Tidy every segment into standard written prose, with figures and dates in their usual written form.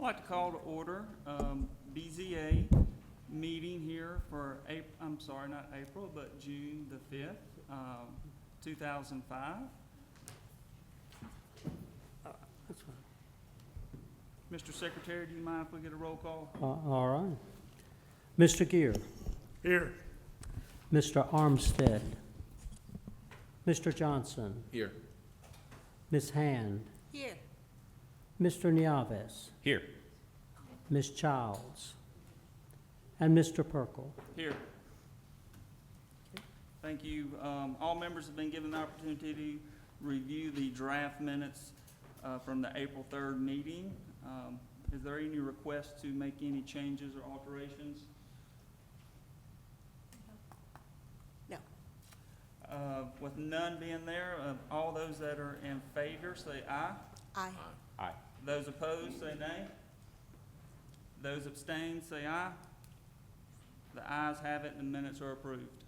like to call to order BZA meeting here for not April, but June the 5th, 2005. That's fine. Mr. Secretary, do you mind if we get a roll call? All right. Mr. Gear. Here. Mr. Armstead. Mr. Johnson. Here. Ms. Hand. Here. Mr. Nieves. Here. Ms. Childs. And Mr. Perkel. Here. Thank you. All members have been given the opportunity to review the draft minutes from the April 3rd meeting. Is there any request to make any changes or alterations? No. With none being there, all those that are in favor say aye. Aye. Aye. Those opposed say nay. Those abstained say aye. The ayes have it and the minutes are approved.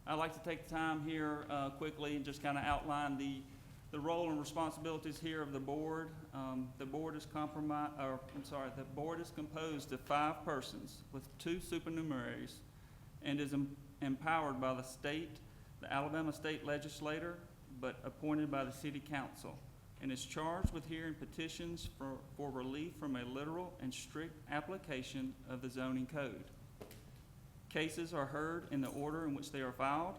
I'd like to take the time here quickly and just kind of outline the role and responsibilities here of the board. The board is the board is composed of 5 persons with 2 supernumeraries and is empowered by the Alabama State Legislature, but appointed by the City Council, and is charged with hearing petitions for relief from a literal and strict application of the zoning code. Cases are heard in the order in which they are filed.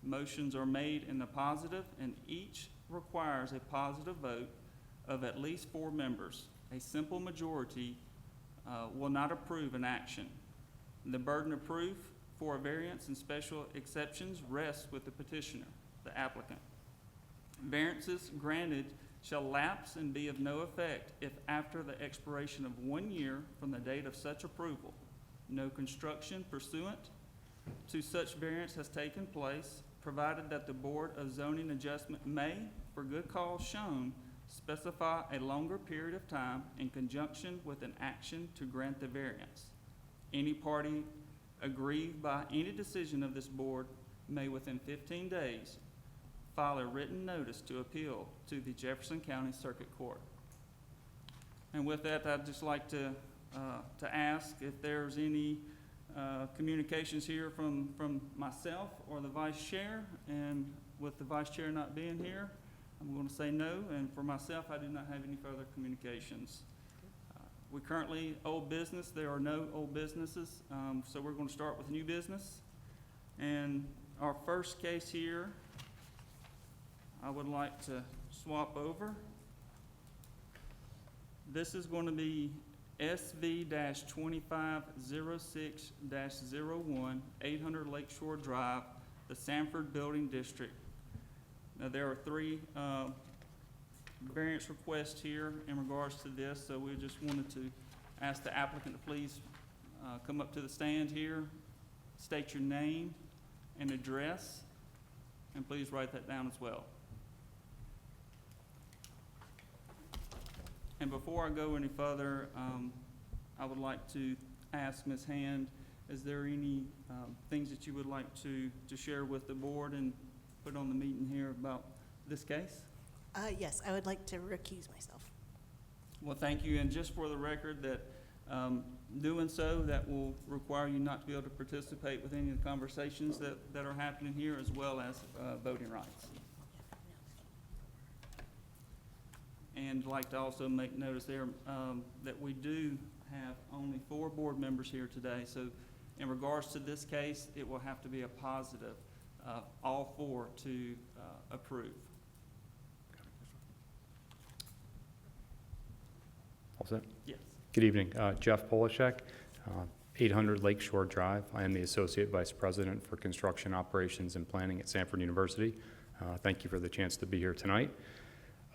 Motions are made in the positive, and each requires a positive vote of at least 4 members. A simple majority will not approve an action. The burden of proof for a variance and special exceptions rests with the petitioner, the applicant. Variances granted shall lapse and be of no effect if after the expiration of 1 year from the date of such approval, no construction pursuant to such variance has taken place, provided that the Board of Zoning Adjustment may, for good cause shown, specify a longer period of time in conjunction with an action to grant the variance. Any party aggrieved by any decision of this board may within 15 days file a written notice to appeal to the Jefferson County Circuit Court. And with that, I'd just like to ask if there's any communications here from myself or the vice chair. And with the vice chair not being here, I'm going to say no. And for myself, I do not have any further communications. We currently old business. There are no old businesses, so we're going to start with new business. And our first case here, I would like to swap over. This is going to be SV-2506-01, 800 Lakeshore Drive, the Samford Building District. Now, there are 3 variance requests here in regards to this, so we just wanted to ask the applicant to please come up to the stand here, state your name and address, and please write that down as well. And before I go any further, I would like to ask Ms. Hand, is there any things that you would like to share with the board and put on the meeting here about this case? Yes, I would like to recuse myself. Well, thank you. And just for the record, that doing so, that will require you not to be able to participate with any of the conversations that are happening here, as well as voting rights. And I'd like to also make notice there that we do have only 4 board members here today. So in regards to this case, it will have to be a positive, all 4 to approve. All set? Yes. Good evening. Jeff Polishek, 800 Lakeshore Drive. I am the Associate Vice President for Construction Operations and Planning at Samford University. Thank you for the chance to be here tonight.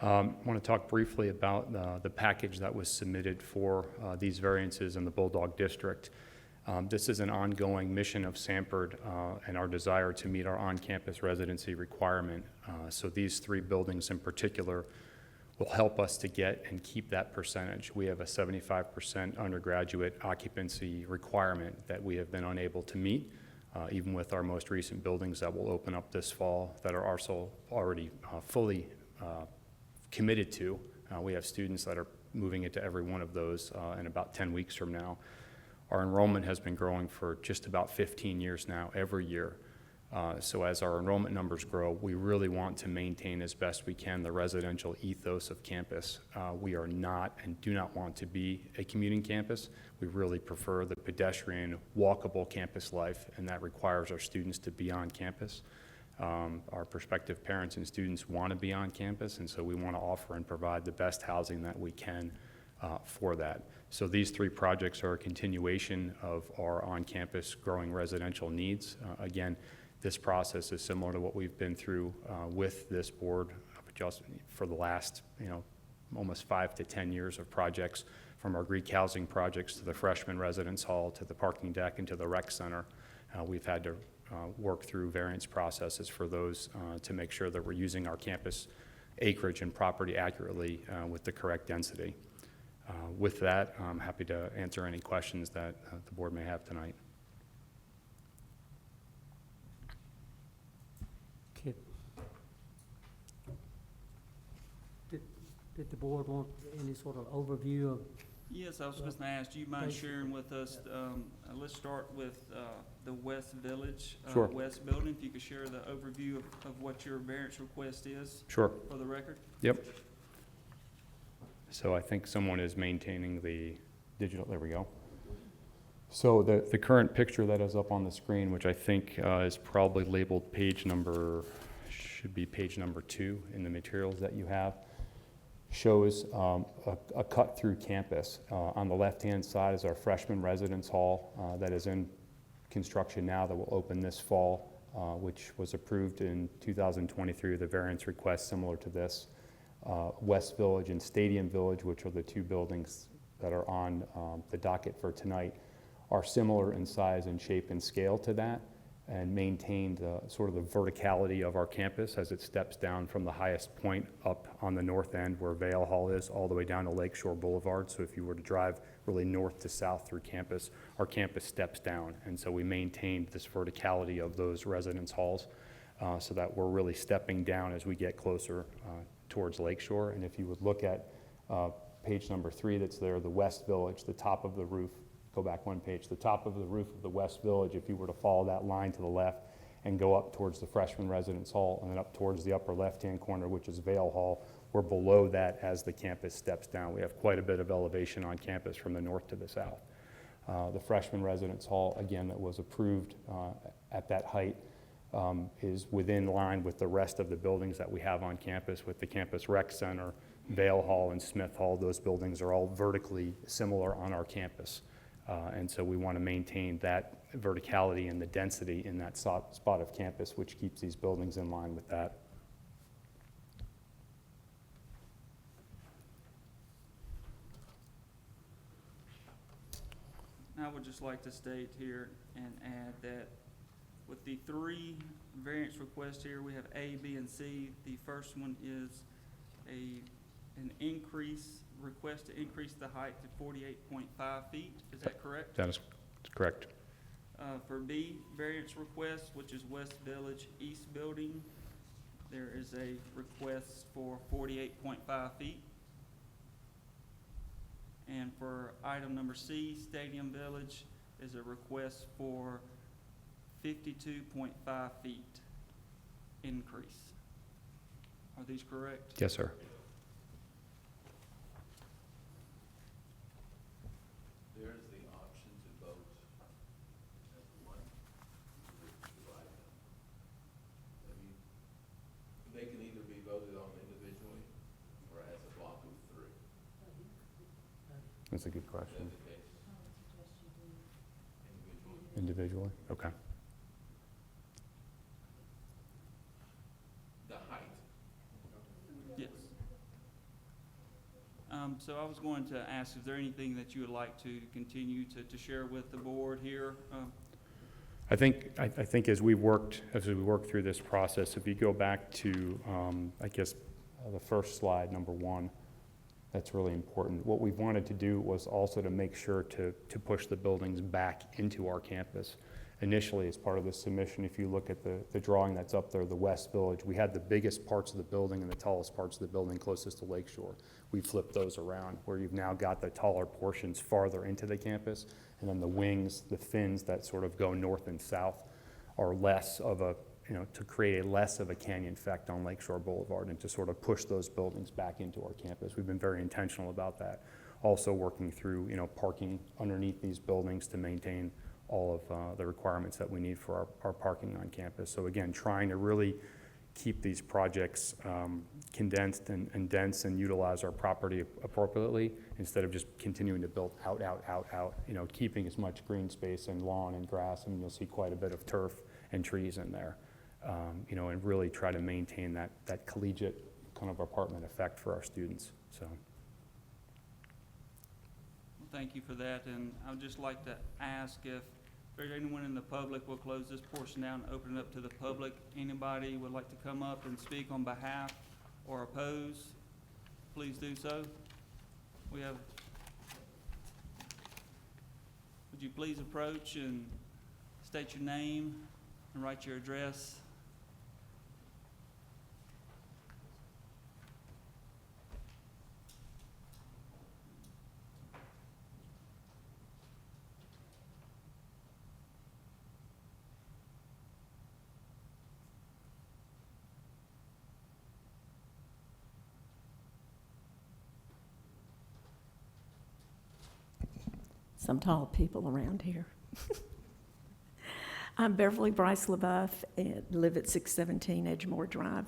I want to talk briefly about the package that was submitted for these variances in the Bulldog District. This is an ongoing mission of Samford and our desire to meet our on-campus residency requirement. So these 3 buildings in particular will help us to get and keep that percentage. We have a 75% undergraduate occupancy requirement that we have been unable to meet, even with our most recent buildings that will open up this fall that are also already fully committed to. We have students that are moving into every one of those in about 10 weeks from now. Our enrollment has been growing for just about 15 years now, every year. So as our enrollment numbers grow, we really want to maintain as best we can the residential ethos of campus. We are not and do not want to be a commuting campus. We really prefer the pedestrian, walkable campus life, and that requires our students to be on campus. Our prospective parents and students want to be on campus, and so we want to offer and provide the best housing that we can for that. So these three projects are a continuation of our on-campus growing residential needs. Again, this process is similar to what we've been through with this board just for the last, almost 5 to 10 years of projects, from our Greek housing projects to the freshman residence hall to the parking deck and to the rec center. We've had to work through variance processes for those to make sure that we're using our campus acreage and property accurately with the correct density. With that, I'm happy to answer any questions that the board may have tonight. Okay. Did the board want any sort of overview of? Yes, I was just gonna ask, do you mind sharing with us, let's start with the West Village. Sure. West Building, if you could share the overview of what your variance request is Sure. for the record? Yep. So I think someone is maintaining the digital, there we go. So the current picture that is up on the screen, which I think is probably labeled should be page number 2 in the materials that you have, shows a cut-through campus. On the left-hand side is our freshman residence hall that is in construction now, that will open this fall, which was approved in 2023 with a variance request similar to this. West Village and Stadium Village, which are the two buildings that are on the docket for tonight, are similar in size and shape and scale to that, and maintain sort of the verticality of our campus as it steps down from the highest point up on the north end where Vale Hall is, all the way down to Lakeshore Boulevard. So if you were to drive really north to south through campus, our campus steps down. And so we maintained this verticality of those residence halls so that we're really stepping down as we get closer towards Lakeshore. And if you would look at page number 3 that's there, the West Village, the top of the roof, go back one page, the top of the roof of the West Village, if you were to follow that line to the left and go up towards the freshman residence hall and then up towards the upper left-hand corner, which is Vale Hall, we're below that as the campus steps down. We have quite a bit of elevation on campus from the north to the south. The freshman residence hall, again, that was approved at that height, is within line with the rest of the buildings that we have on campus, with the campus rec center, Vale Hall, and Smith Hall. Those buildings are all vertically similar on our campus. And so we want to maintain that verticality and the density in that spot of campus, which keeps these buildings in line with that. I would just like to state here and add that with the 3 variance requests here, we have A, B, and C. The first one is an request to increase the height to 48.5 feet. Is that correct? That is correct. For B, variance request, which is West Village East Building, there is a request for 48.5 feet. And for item number C, Stadium Village, is a request for 52.5 feet increase. Are these correct? Yes, sir. There's the option to vote as one, divide them. They can either be voted on individually or as a block of 3. That's a good question. Is that the case? Individually. Individually? Okay. The height. Yes. So I was going to ask, is there anything that you would like to continue to share with the board here? I think as we worked through this process, if you go back to, the first slide, number 1, that's really important. What we wanted to do was also to make sure to push the buildings back into our campus. Initially, as part of the submission, if you look at the drawing that's up there, the West Village, we had the biggest parts of the building and the tallest parts of the building closest to Lakeshore. We flipped those around, where you've now got the taller portions farther into the campus, and then the wings, the fins that sort of go north and south are less of a, to create a less of a canyon effect on Lakeshore Boulevard and to sort of push those buildings back into our campus. We've been very intentional about that. Also working through, parking underneath these buildings to maintain all of the requirements that we need for our parking on campus. So again, trying to really keep these projects condensed and dense and utilize our property appropriately instead of just continuing to build out, keeping as much green space and lawn and grass, and you'll see quite a bit of turf and trees in there, and really try to maintain that collegiate kind of apartment effect for our students, so. Well, thank you for that, and I would just like to ask if there's anyone in the public. We'll close this portion down and open it up to the public. Anybody would like to come up and speak on behalf or oppose, please do so. Would you please approach and state your name and write your address? Some tall people around here. I'm Beverly Bryce LaBeouf and live at 617 Edgemore Drive.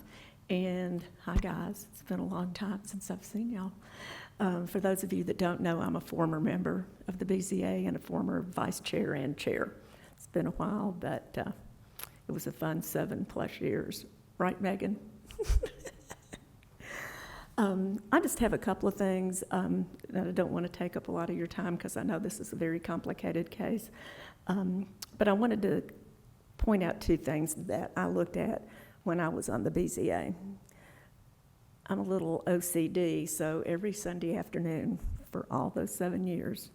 And hi guys, it's been a long time since I've seen y'all. For those of you that don't know, I'm a former member of the BZA and a former vice chair and chair. It's been a while, but it was a fun 7+ years. Right, Megan? I just have a couple of things that I don't want to take up a lot of your time because I know this is a very complicated case. But I wanted to point out 2 things that I looked at when I was on the BZA. I'm a little OCD, so every Sunday afternoon for all those 7 years,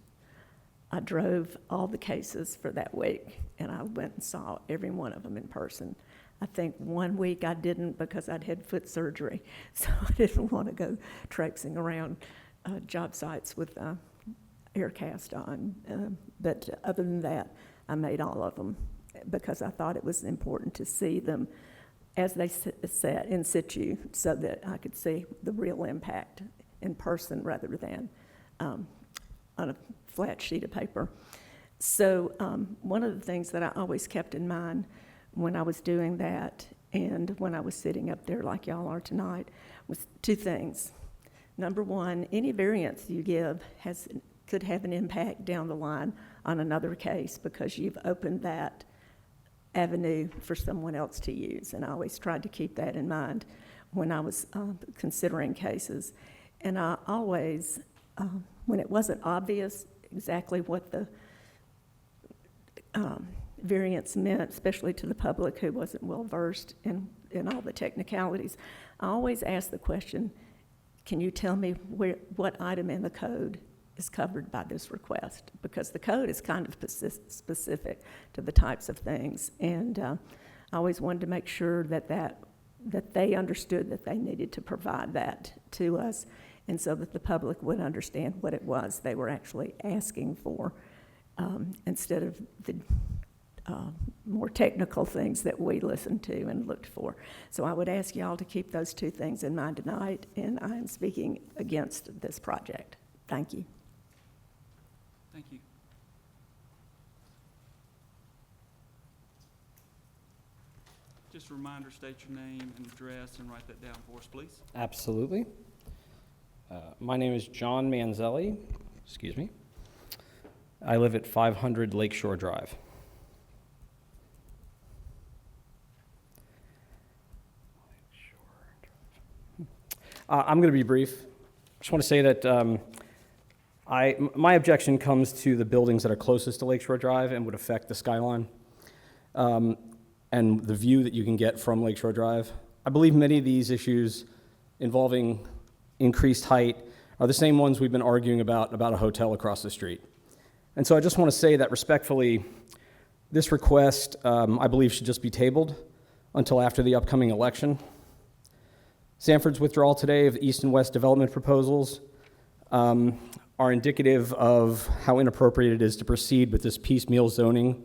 I drove all the cases for that week, and I went and saw every one of them in person. I think one week I didn't because I'd had foot surgery, so I didn't want to go traipsing around job sites with air cast on. But other than that, I made all of them because I thought it was important to see them as they sat in situ so that I could see the real impact in person rather than on a flat sheet of paper. So one of the things that I always kept in mind when I was doing that and when I was sitting up there like y'all are tonight was 2 things. Number one, any variance you give could have an impact down the line on another case because you've opened that avenue for someone else to use. And I always tried to keep that in mind when I was considering cases. And I always, when it wasn't obvious exactly what the variance meant, especially to the public who wasn't well versed in all the technicalities, I always asked the question, can you tell me what item in the code is covered by this request? Because the code is kind of specific to the types of things, and I always wanted to make sure that they understood that they needed to provide that to us, and so that the public would understand what it was they were actually asking for, instead of the more technical things that we listened to and looked for. So I would ask y'all to keep those 2 things in mind tonight, and I am speaking against this project. Thank you. Thank you. Just a reminder, state your name and address and write that down for us, please. Absolutely. My name is John Manzelli. Excuse me. I live at 500 Lakeshore Drive. I'm going to be brief. Just want to say that my objection comes to the buildings that are closest to Lakeshore Drive and would affect the skyline and the view that you can get from Lakeshore Drive. I believe many of these issues involving increased height are the same ones we've been arguing about a hotel across the street. And so I just want to say that respectfully, This request, I believe, should just be tabled until after the upcoming election. Samford's withdrawal today of the east and west development proposals are indicative of how inappropriate it is to proceed with this piecemeal zoning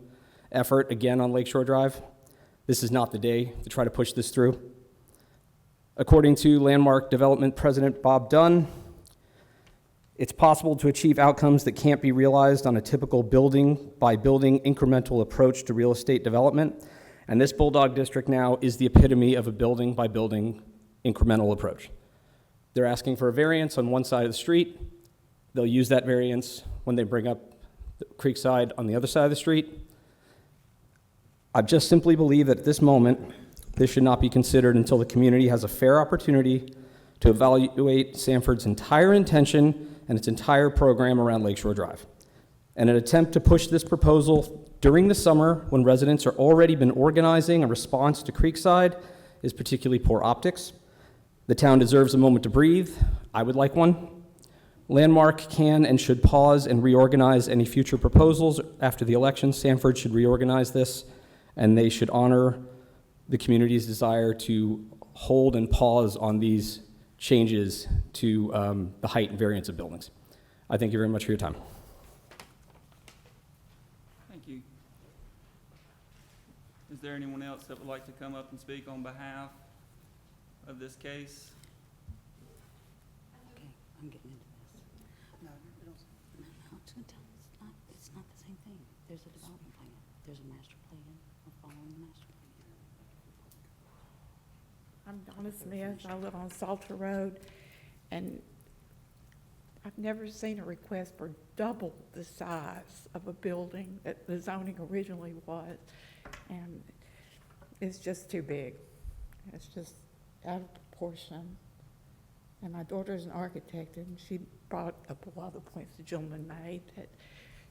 effort again on Lakeshore Drive. This is not the day to try to push this through. According to Landmark Development President Bob Dunn, it's possible to achieve outcomes that can't be realized on a typical building by building incremental approach to real estate development. And this Bulldog District now is the epitome of a building by building incremental approach. They're asking for a variance on one side of the street. They'll use that variance when they bring up the Creekside on the other side of the street. I just simply believe that at this moment, this should not be considered until the community has a fair opportunity to evaluate Samford's entire intention and its entire program around Lakeshore Drive. And an attempt to push this proposal during the summer when residents are already been organizing a response to Creekside is particularly poor optics. The town deserves a moment to breathe. I would like one. Landmark can and should pause and reorganize any future proposals after the election. Samford should reorganize this, and they should honor the community's desire to hold and pause on these changes to the height and variance of buildings. I thank you very much for your time. Thank you. Is there anyone else that would like to come up and speak on behalf of this case? Okay, I'm getting into this. No, it's not the same thing. There's a development plan. There's a master plan. We're following the master plan. I'm Donna Smith. I live on Salter Road, and I've never seen a request for double the size of a building that the zoning originally was, and it's just too big. It's just out of proportion. And my daughter's an architect, and she brought up a lot of the points the gentleman made, that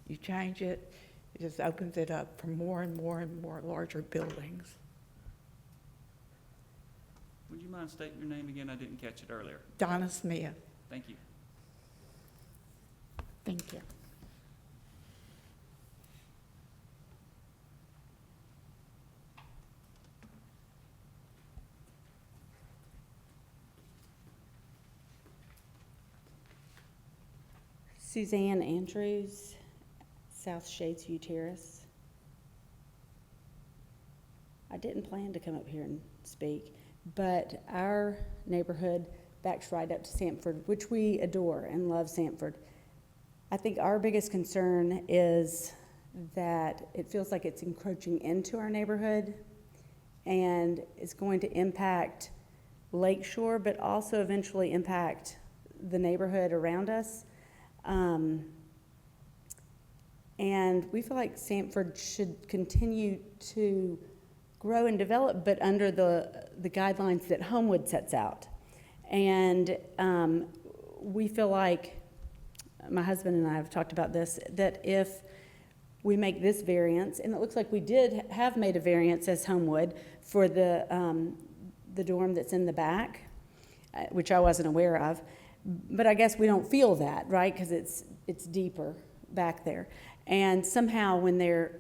you change it, it just opens it up for more and more and more larger buildings. Would you mind stating your name again? I didn't catch it earlier. Donna Smith. Thank you. Thank you. Suzanne Andrews, South Shadesview Terrace. I didn't plan to come up here and speak, but our neighborhood backs right up to Samford, which we adore and love Samford. I think our biggest concern is that it feels like it's encroaching into our neighborhood, and it's going to impact Lakeshore, but also eventually impact the neighborhood around us. And we feel like Samford should continue to grow and develop, but under the guidelines that Homewood sets out. And we feel like, my husband and I have talked about this, that if we make this variance, and it looks like we did have made a variance as Homewood for the dorm that's in the back, which I wasn't aware of, but I guess we don't feel that, right? Because it's deeper back there. And somehow when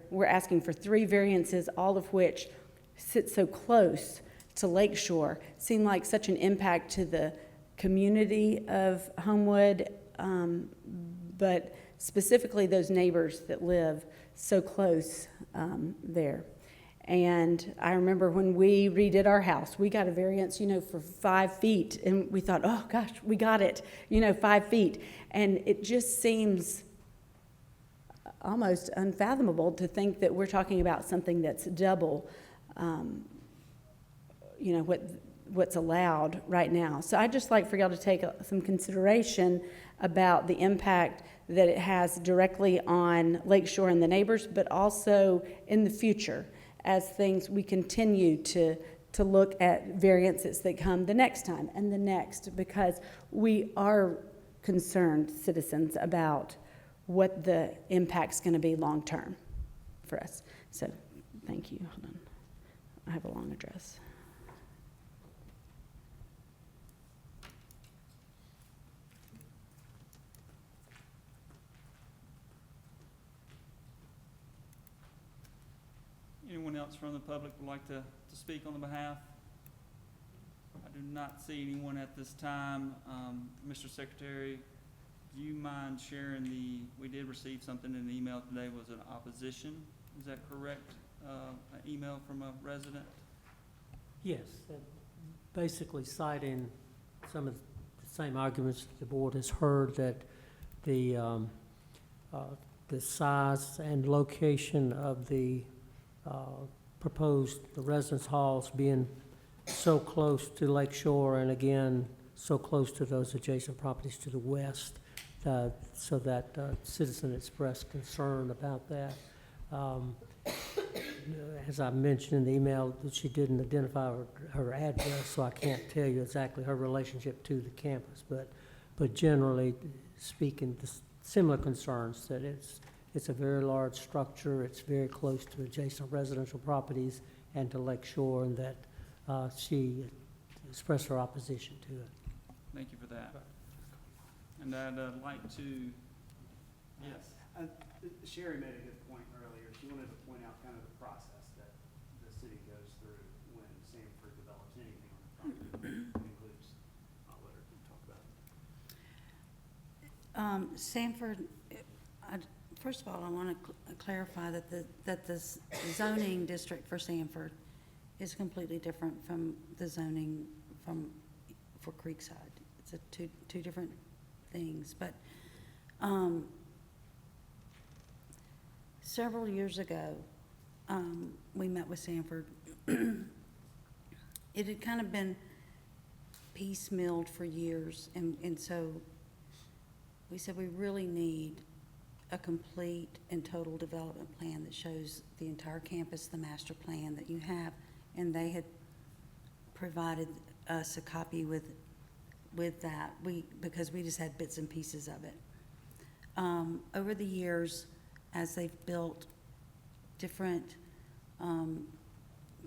we're asking for 3 variances, all of which sit so close to Lakeshore, seem like such an impact to the community of Homewood, but specifically those neighbors that live so close there. And I remember when we redid our house, we got a variance, for 5 feet, and we thought, oh gosh, we got it, 5 feet. And it just seems almost unfathomable to think that we're talking about something that's double, what's allowed right now. So I'd just like for y'all to take some consideration about the impact that it has directly on Lakeshore and the neighbors, but also in the future as we continue to look at variances that come the next time and the next, because we are concerned citizens about what the impact's going to be long term for us. So thank you. Hold on. I have a long address. else from the public would like to speak on the behalf? I do not see anyone at this time. Mr. Secretary, do you mind sharing we did receive something in the email today, was an opposition, is that correct? An email from a resident? Yes, basically citing some of the same arguments that the board has heard, that the size and location of the proposed residence halls being so close to Lake Shore, and again, so close to those adjacent properties to the west, so that citizen expressed concern about that. As I mentioned in the email, that she didn't identify her address, so I can't tell you exactly her relationship to the campus, but generally speaking, similar concerns, that it's a very large structure, it's very close to adjacent residential properties and to Lake Shore, and that she expressed her opposition to it. Thank you for that. And I'd like to, yes. Sherry made a good point earlier. She wanted to point out kind of the process that the city goes through when Samford develops anything on the property. It includes, I'll let her talk about it. Samford, first of all, I want to clarify that the zoning district for Samford is completely different from the zoning for Creekside. It's two different things. But several years ago, we met with Samford. It had kind of been piecemealed for years, and so we said we really need a complete and total development plan that shows the entire campus, the master plan that you have, and they had provided us a copy with that, because we just had bits and pieces of it. Over the years, as they've built different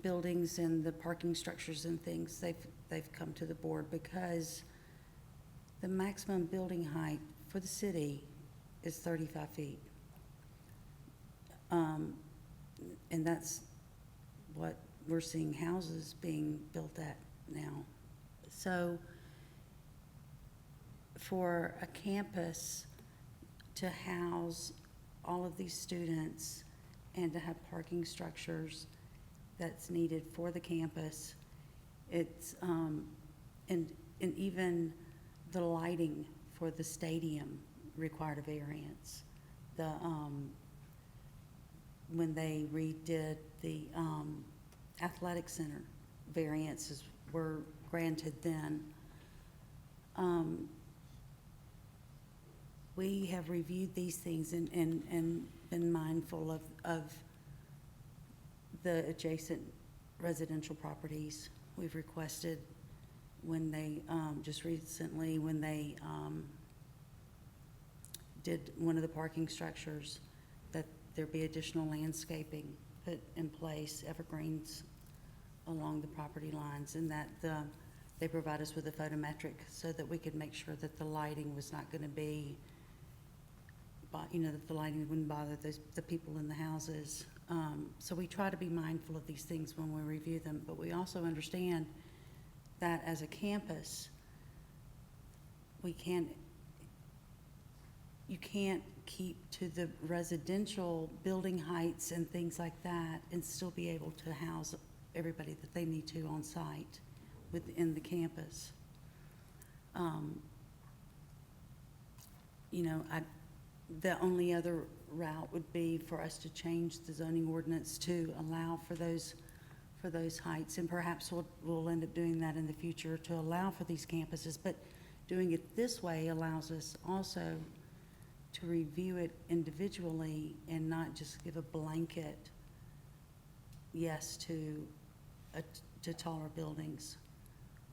buildings and the parking structures and things, they've come to the board, because the maximum building height for the city is 35 feet. And that's what we're seeing houses being built at now. So for a campus to house all of these students and to have parking structures that's needed for the campus, it's, and even the lighting for the stadium required a variance. When they redid the athletic center, variances were granted then. We have reviewed these things and been mindful of the adjacent residential properties. We've requested when they, just recently, when they did one of the parking structures, that there be additional landscaping put in place, evergreens along the property lines, and that they provide us with a photometric so that we could make sure that the lighting was not going to be, that the lighting wouldn't bother the people in the houses. So we try to be mindful of these things when we review them, but we also understand that as a campus, you can't keep to the residential building heights and things like that and still be able to house everybody that they need to on site within the campus. The only other route would be for us to change the zoning ordinance to allow for those heights, and perhaps we'll end up doing that in the future to allow for these campuses. But doing it this way allows us also to review it individually and not just give a blanket yes to taller buildings.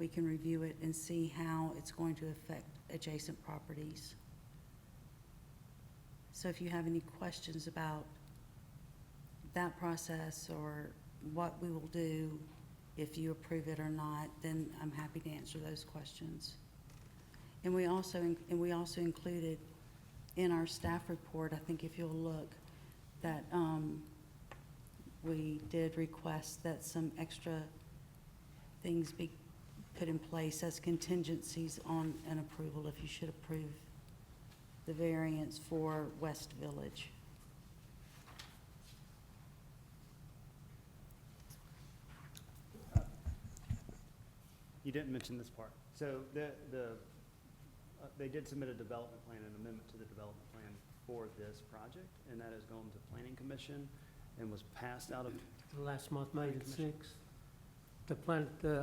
We can review it and see how it's going to affect adjacent properties. So if you have any questions about that process or what we will do if you approve it or not, then I'm happy to answer those questions. And we also included in our staff report, I think if you'll look, that we did request that some extra things be put in place as contingencies on an approval, if you should approve the variance for West Village. You didn't mention this part. So they did submit a development plan, an amendment to the development plan for this project, and that has gone to Planning Commission and was passed out of, Last month, May the Commission. 6th. The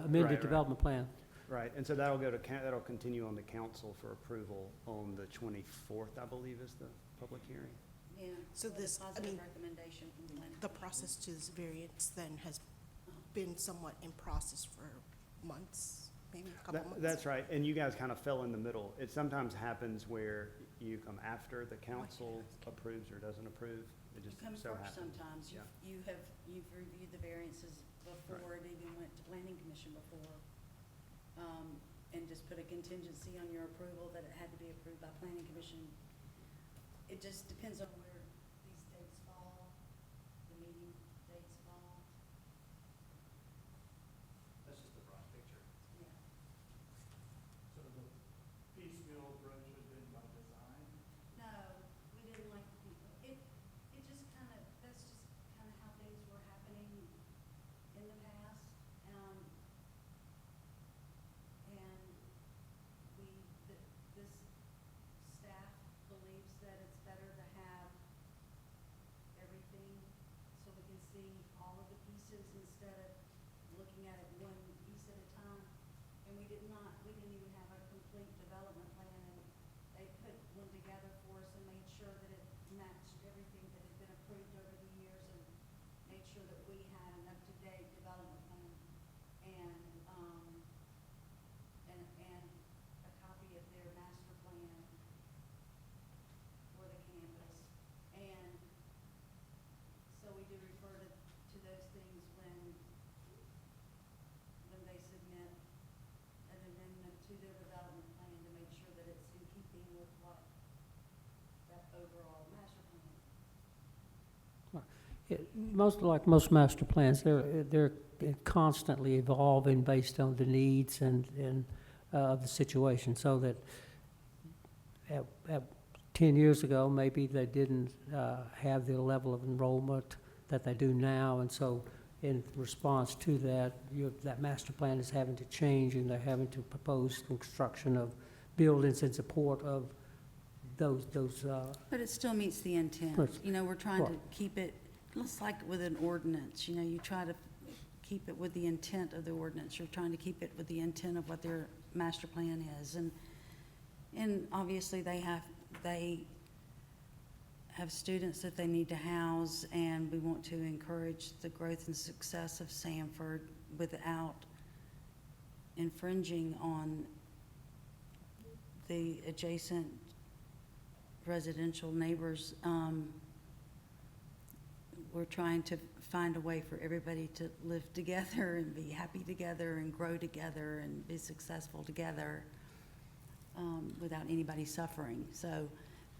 amended Right. development plan. right, and so that'll go to, that'll continue on the council for approval on the 24th, I believe, is the public hearing. Yeah. So this, I mean, recommendation from the planning the commission. process to this variance then has been somewhat in process for months, maybe a couple months? That's right, and you guys kind of fell in the middle. It sometimes happens where you come after the council approves or doesn't approve. It You just come so first happens. sometimes. Yeah. You've reviewed the variances before it even went to planning commission before. And just put a contingency on your approval that it had to be approved by planning commission. It just depends on where these dates fall, the meeting dates fall. That's just the broad picture. Yeah. So the piecemeal approach has been by design? No, we didn't like the people. It just kind of, that's just kind of how things were happening in the past. And this staff believes that it's better to have everything so we can see all of the pieces instead of looking at it one piece at a time. And we didn't even have a complete development plan, and they put one together for us and made sure that it matched everything that had been approved over the years, and made sure that we had an up-to-date development plan and a copy of their master plan for the campus. And so we do refer to those things when they submit an amendment to their development plan to make sure that it's in keeping with what that overall master plan. Like most master plans, they're constantly evolving based on the needs and of the situation. So that at 10 years ago, maybe they didn't have the level of enrollment that they do now, and so in response to that, that master plan is having to change, and they're having to propose construction of buildings in support of those. But it still meets the intent. Right. You know, we're trying to Right. keep it, it's like with an ordinance, you know, you try to keep it with the intent of the ordinance. You're trying to keep it with the intent of what their master plan is. And obviously, they have students that they need to house, and we want to encourage the growth and success of Samford without infringing on the adjacent residential neighbors. We're trying to find a way for everybody to live together and be happy together and grow together and be successful together, without anybody suffering. So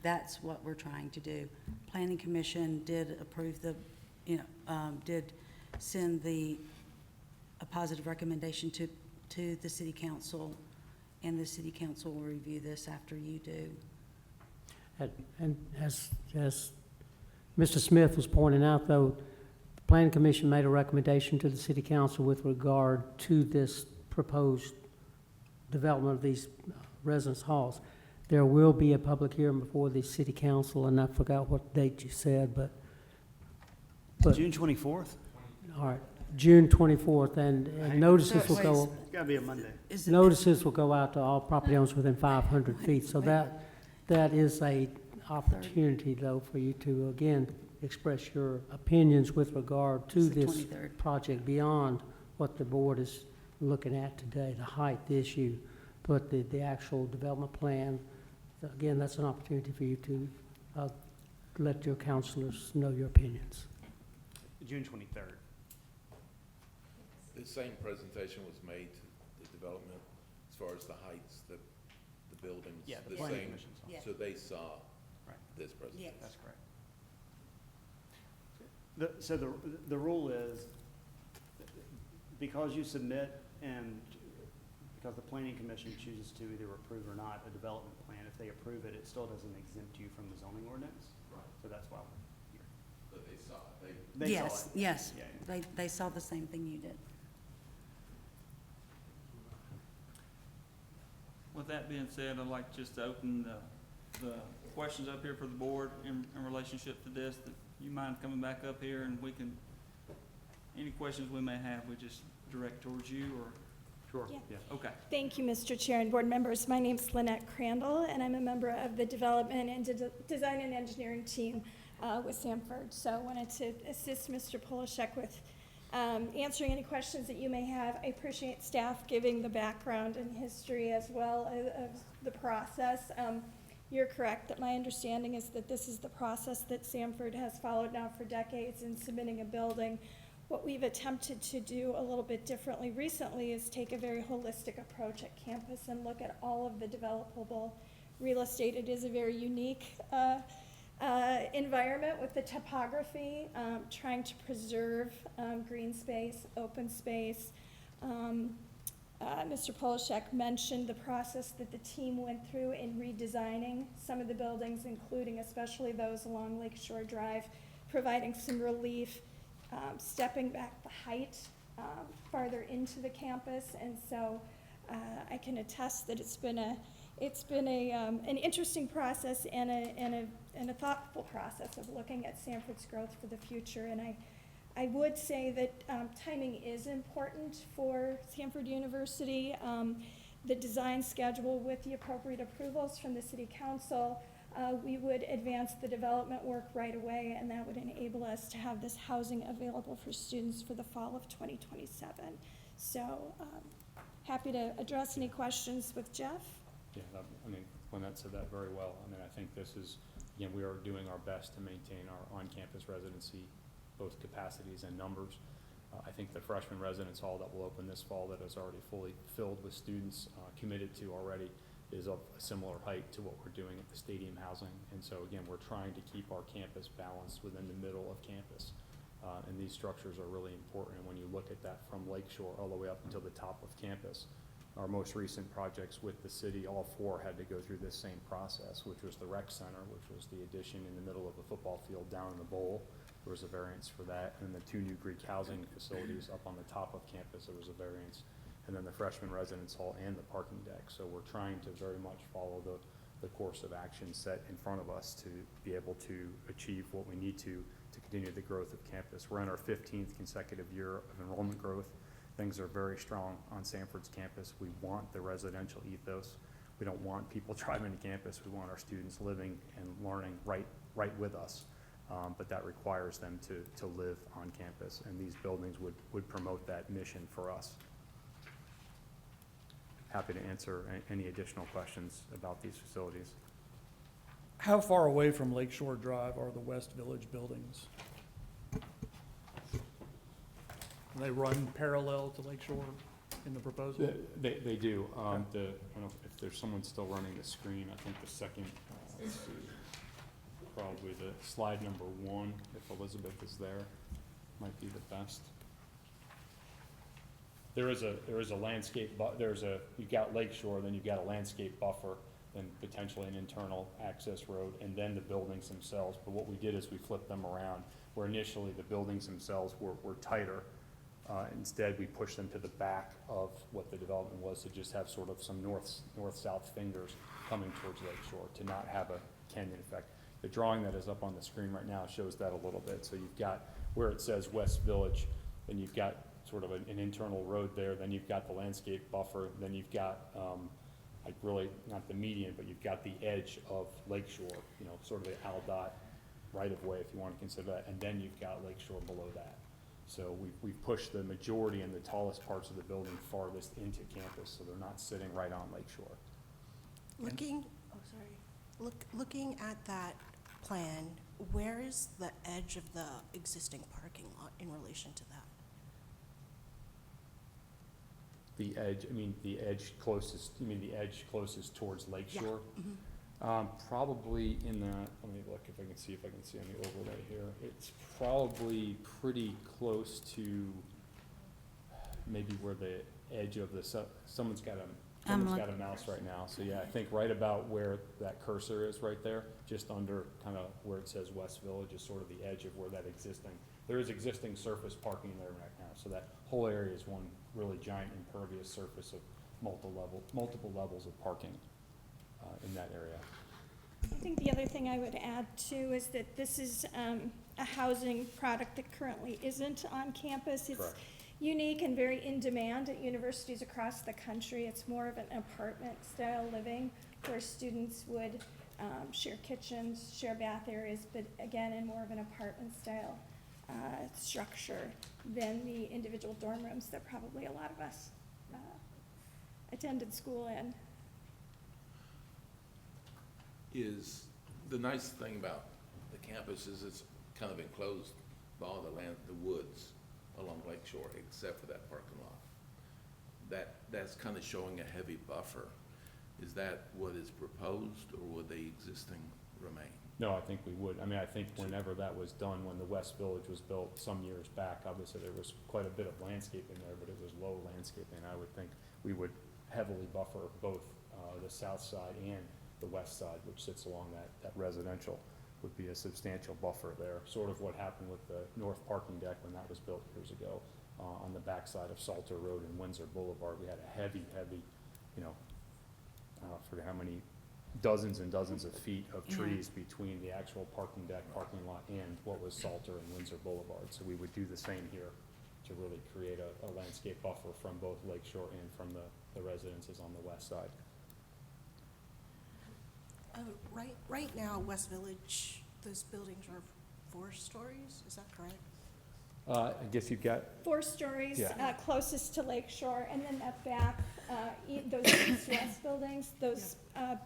that's what we're trying to do. Planning Commission did approve did send a positive recommendation to the city council, and the city council will review this after you do. And as Mr. Smith was pointing out, though, the Planning Commission made a recommendation to the City Council with regard to this proposed development of these residence halls. There will be a public hearing before the City Council, and I forgot what date you said, but June 24th? all right, June 24th, and notices will go. It's gotta be a Monday. Is it- Notices will go out to all property owners within 500 feet, so that is a opportunity, though, for you to, again, express your opinions with regard to It's the this 23rd. project beyond what the board is looking at today, the height issue, but the actual development plan. Again, that's an opportunity for you to let your counselors know your opinions. June 23rd. The same presentation was made to the development as far as the heights, the buildings, Yeah, the the planning same. commission saw. Yeah. So they saw Right. this presentation. Yes. That's correct. So the rule is, because you submit and because the planning commission chooses to either approve or not a development plan, if they approve it, it still doesn't exempt you from the zoning ordinance. Right. So that's why we're here. But they saw it, They saw Yes, it. yes, Yeah, yeah. they saw the same thing you did. With that being said, I'd like just to open the questions up here for the board in relationship to this. That you mind coming back up here and we can, any questions we may have, we just direct towards you or? Sure. Yeah. Okay. Thank you, Mr. Chair and board members. My name's Lynette Crandall, and I'm a member of the Development and Design and Engineering team with Samford. So I wanted to assist Mr. Polishek with answering any questions that you may have. I appreciate staff giving the background and history as well of the process. You're correct that my understanding is that this is the process that Samford has followed now for decades in submitting a building. What we've attempted to do a little bit differently recently is take a very holistic approach at campus and look at all of the developable real estate. It is a very unique environment with the topography, trying to preserve green space, open space. Mr. Polishek mentioned the process that the team went through in redesigning some of the buildings, including especially those along Lakeshore Drive, providing some relief, stepping back the height farther into the campus. And so I can attest that it's been an interesting process and a thoughtful process of looking at Samford's growth for the future. And I would say that timing is important for Samford University. The design schedule with the appropriate approvals from the City Council, we would advance the development work right away, and that would enable us to have this housing available for students for the fall of 2027. So happy to address any questions with Jeff. Yeah, I mean, Lynette said that very well. I mean, I think this is, again, we are doing our best to maintain our on-campus residency, both capacities and numbers. I think the freshman residence hall that will open this fall that is already fully filled with students committed to already is of a similar height to what we're doing at the stadium housing. And so again, we're trying to keep our campus balanced within the middle of campus. And these structures are really important. And when you look at that from Lakeshore all the way up until the top of campus, our most recent projects with the city, all four had to go through this same process, which was the rec center, which was the addition in the middle of the football field down in the bowl. There was a variance for that. And the two new Greek housing facilities up on the top of campus, there was a variance. And then the freshman residence hall and the parking deck. So we're trying to very much follow the course of action set in front of us to be able to achieve what we need to continue the growth of campus. We're in our 15th consecutive year of enrollment growth. Things are very strong on Samford's campus. We want the residential ethos. We don't want people driving to campus. We want our students living and learning right with us. But that requires them to live on campus, and these buildings would promote that mission for us. Happy to answer any additional questions about these facilities. How far away from Lakeshore Drive are the West Village buildings? They run parallel to Lakeshore in the proposal? They do. I don't know if there's someone still running the screen. I think the second, let's see, probably the slide number 1, if Elizabeth is there, might be the best. There is a landscape, you've got Lakeshore, then you've got a landscape buffer, then potentially an internal access road, and then the buildings themselves. But what we did is we flipped them around, where initially the buildings themselves were tighter. Instead, we pushed them to the back of what the development was to just have sort of some north-south fingers coming towards Lakeshore to not have a canyon effect. The drawing that is up on the screen right now shows that a little bit. So you've got where it says West Village, then you've got sort of an internal road there, then you've got the landscape buffer, then you've got, like really not the median, but you've got the edge of Lakeshore, sort of the ALDOT right-of-way, if you want to consider that, and then you've got Lakeshore below that. So we've pushed the majority and the tallest parts of the building farthest into campus, so they're not sitting right on Lakeshore. Looking at that plan, where is the edge of the existing parking lot in relation to that? The edge, the edge closest towards Lakeshore? Yeah. Probably in that, let me look if I can see on the overlay here. It's probably pretty close to maybe where the edge of the, someone's got a mouse right now. So yeah, I think right about where that cursor is right there, just under kind of where it says West Village is sort of the edge of where that there is existing surface parking there right now. So that whole area is one really giant impervious surface of multiple levels of parking in that area. I think the other thing I would add too is that this is a housing product that currently isn't on campus. It's Correct. unique and very in demand at universities across the country. It's more of an apartment style living where students would share kitchens, share bath areas, but again, in more of an apartment style structure than the individual dorm rooms that probably a lot of us attended school in. Is, the nice thing about the campus is it's kind of enclosed by all the woods along Lake Shore, except for that parking lot. That's kind of showing a heavy buffer. Is that what is proposed, or would the existing remain? No, I think we would. I mean, I think whenever that was done, when the West Village was built some years back, obviously there was quite a bit of landscaping there, but it was low landscaping. I would think we would heavily buffer both the south side and the west side, which sits along that residential, would be a substantial buffer there. Sort of what happened with the north parking deck when that was built years ago on the backside of Salter Road and Windsor Boulevard. We had a heavy, you know, I forget how many dozens and dozens of feet of trees between the actual parking deck, parking lot, and what was Salter and Windsor Boulevard. So we would do the same here to really create a landscape buffer from both Lakeshore and from the residences on the west side. Right now, West Village, those buildings are 4 stories, is that correct? I guess you've got, 4 stories, Yeah. closest to Lake Shore, and then that back, those east-west buildings, those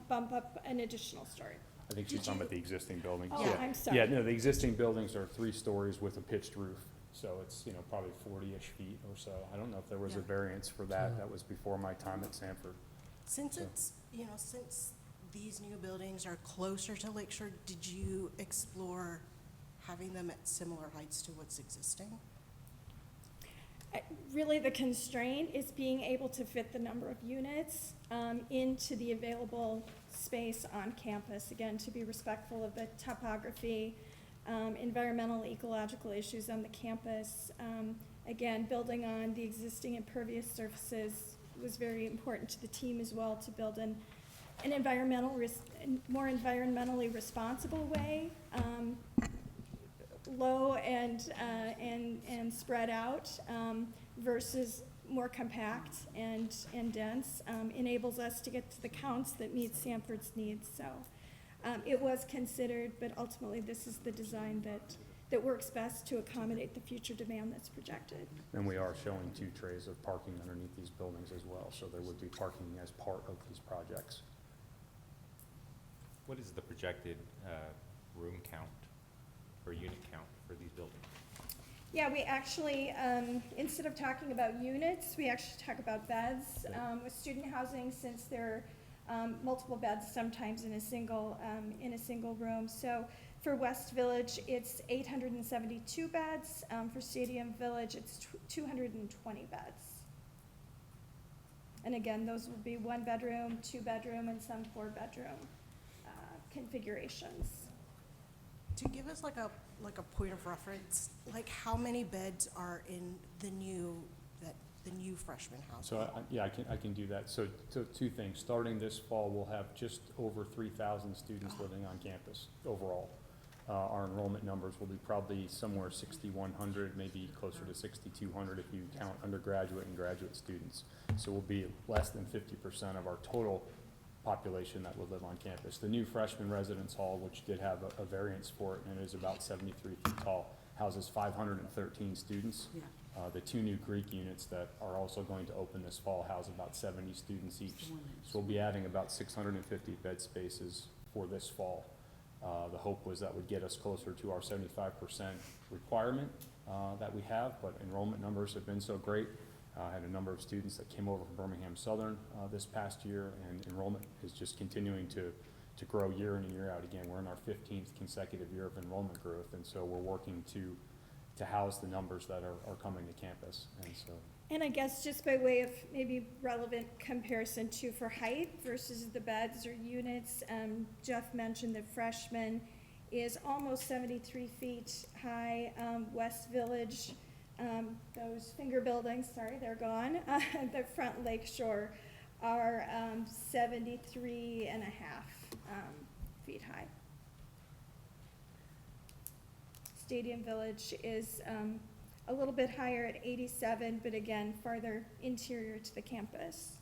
bump up an additional story. I think she's talking about the existing buildings. Oh, Yeah. I'm sorry. Yeah, no, the existing buildings are 3 stories with a pitched roof, so it's, you know, probably 40-ish feet or so. I don't know if there was a variance for that. That was before my time at Samford. Since So- it's, since these new buildings are closer to Lake Shore, did you explore having them at similar heights to what's existing? Really, the constraint is being able to fit the number of units into the available space on campus, again, to be respectful of the topography, environmental, ecological issues on the campus. Again, building on the existing impervious surfaces was very important to the team as well, to build an more environmentally responsible way, low and spread out, versus more compact and dense, enables us to get to the counts that meet Samford's needs. So it was considered, but ultimately this is the design that works best to accommodate the future demand that's projected. And we are showing 2 trays of parking underneath these buildings as well, so there would be parking as part of these projects. What is the projected room count or unit count for these buildings? Yeah, we actually, instead of talking about units, we actually talk about beds. With student housing, since there are multiple beds sometimes in a single room. So for West Village, it's 872 beds. For Stadium Village, it's 220 beds. And again, those will be 1-bedroom, 2-bedroom, and some 4-bedroom configurations. To give us like a point of reference, like how many beds are in the new freshman house? So, I can do that. So 2 things. Starting this fall, we'll have just over 3,000 students living on campus overall. Our enrollment numbers will be probably somewhere 6,100, maybe closer to 6,200 if you count undergraduate and graduate students. So we'll be less than 50% of our total population that would live on campus. The new freshman residence hall, which did have a variance for it, and it is about 73 feet tall, houses 513 students. Yeah. The 2 new Greek units that are also going to open this fall house about 70 students each. So we'll be adding about 650 bed spaces for this fall. The hope was that would get us closer to our 75% requirement that we have, but enrollment numbers have been so great. I had a number of students that came over from Birmingham Southern this past year, and enrollment is just continuing to to grow year in and year out. Again, we're in our 15th consecutive year of enrollment growth, and so we're working to house the numbers that are coming to campus, and so. And I guess just by way of maybe relevant comparison too for height versus the beds or units, Jeff mentioned that freshman is almost 73 feet high. West Village, those finger buildings, sorry, they're gone, the front lake shore are 73 and a half feet high. Stadium Village is a little bit higher at 87, but again, farther interior to the campus.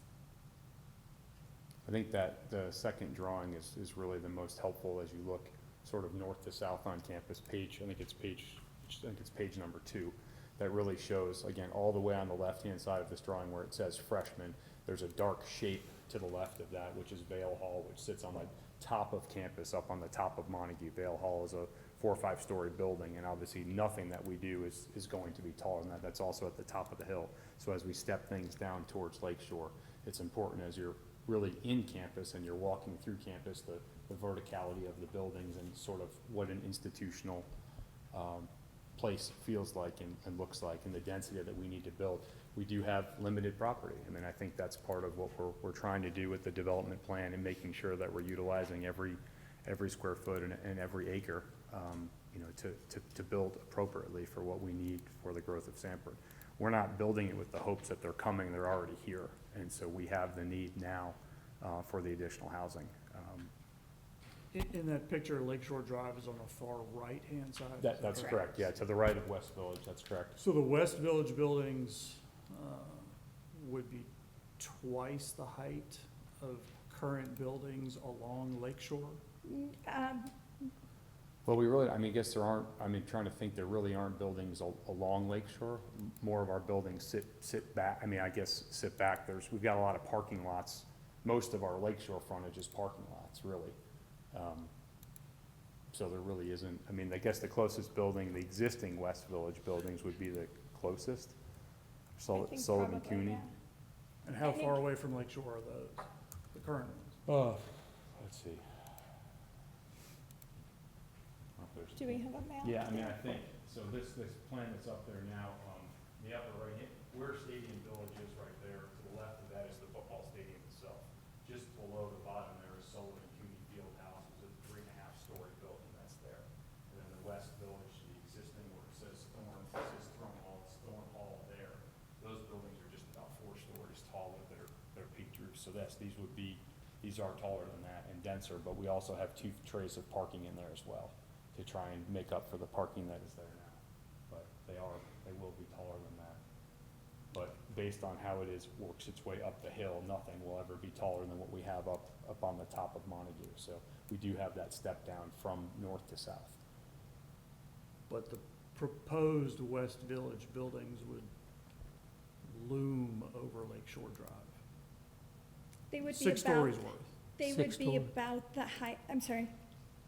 I think that the second drawing is really the most helpful as you look sort of north to south on campus. I think it's page number 2, that really shows, again, all the way on the left-hand side of this drawing where it says freshman, there's a dark shape to the left of that, which is Vale Hall, which sits on the top of campus, up on the top of Montague. Vale Hall is a 4 or 5 story building, and obviously nothing that we do is going to be taller than that. That's also at the top of the hill. So as we step things down towards Lakeshore, it's important as you're really in campus and you're walking through campus, the verticality of the buildings and sort of what an institutional place feels like and looks like, and the density that we need to build. We do have limited property. I mean, I think that's part of what we're trying to do with the development plan and making sure that we're utilizing every square foot and every acre, you know, to build appropriately for what we need for the growth of Samford. We're not building it with the hopes that they're coming, they're already here. And so we have the need now for the additional housing. In that picture, Lakeshore Drive is on the far right-hand side? That's correct, yeah, to the right of West Village, that's correct. So the West Village buildings would be twice the height of current buildings along Lakeshore? Well, I mean, I guess trying to think, there really aren't buildings along Lakeshore. More of our buildings sit back, sit back. We've got a lot of parking lots. Most of our Lakeshore frontage is parking lots, really. So there really isn't, I guess the closest building, the existing West Village buildings would be the closest. I think Sullivan probably, Cooney. yeah. And how far away from Lakeshore are those, the current ones? Let's see. Do we have a map? Yeah, I think, so this plan that's up there now, the upper right hand, where Stadium Village is right there, to the left of that is the football stadium itself. Just below the bottom there is Sullivan Cooney Field House, it's a 3.5 story building that's there. And then the West Village, the existing where it says Thorn Hall there, those buildings are just about 4 stories tall with their peaked roofs. So these are taller than that and denser, but we also have 2 trays of parking in there as well, to try and make up for the parking that is there now. But they will be taller than that. But based on how it works its way up the hill, nothing will ever be taller than what we have up on the top of Montague. So we do have that step down from north to south. But the proposed West Village buildings would loom over Lakeshore Drive. They would be 6 stories worth. They Six would be story. about the height, I'm sorry.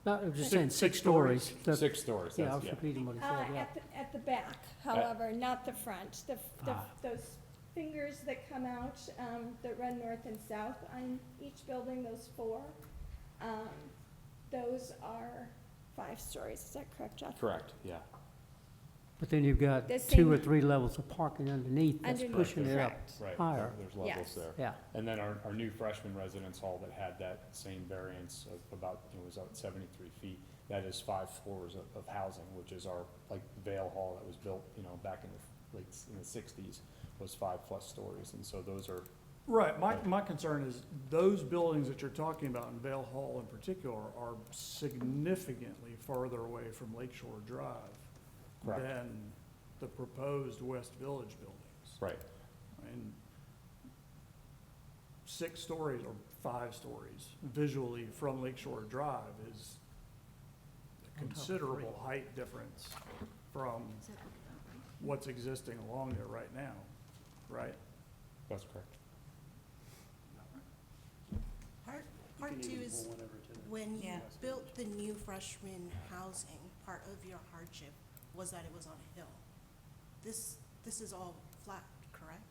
No, I was just Six- saying, six 6 stories. 6 stories, Yeah, I was yeah. repeating what he said, yeah. At the back, however, not the front. Ah. Those fingers that come out, that run north and south on each building, those 4, those are 5 stories. Is that correct, Jeff? Correct, yeah. But then you've got The 2 or same- 3 levels of parking underneath that's Underneath, pushing it up correct. Right, higher. there's levels Yes. there. Yeah. And then our new freshman residence hall that had that same variance of about, it was about 73 feet. That is 5 floors of housing, which is our, like, Vale Hall that was built, back in the 60s, was 5+ stories. And so those are, Right, my concern is those buildings that you're talking about in Vale Hall in particular are significantly farther away from Lakeshore Drive Correct. than the proposed West Village buildings. right, And 6 stories or 5 stories visually from Lakeshore Drive is a considerable height difference from what's existing along there right now, right? that's correct. Part 2 is when you built the new freshman housing, part of your hardship was that it was on a hill. This is all flat, correct?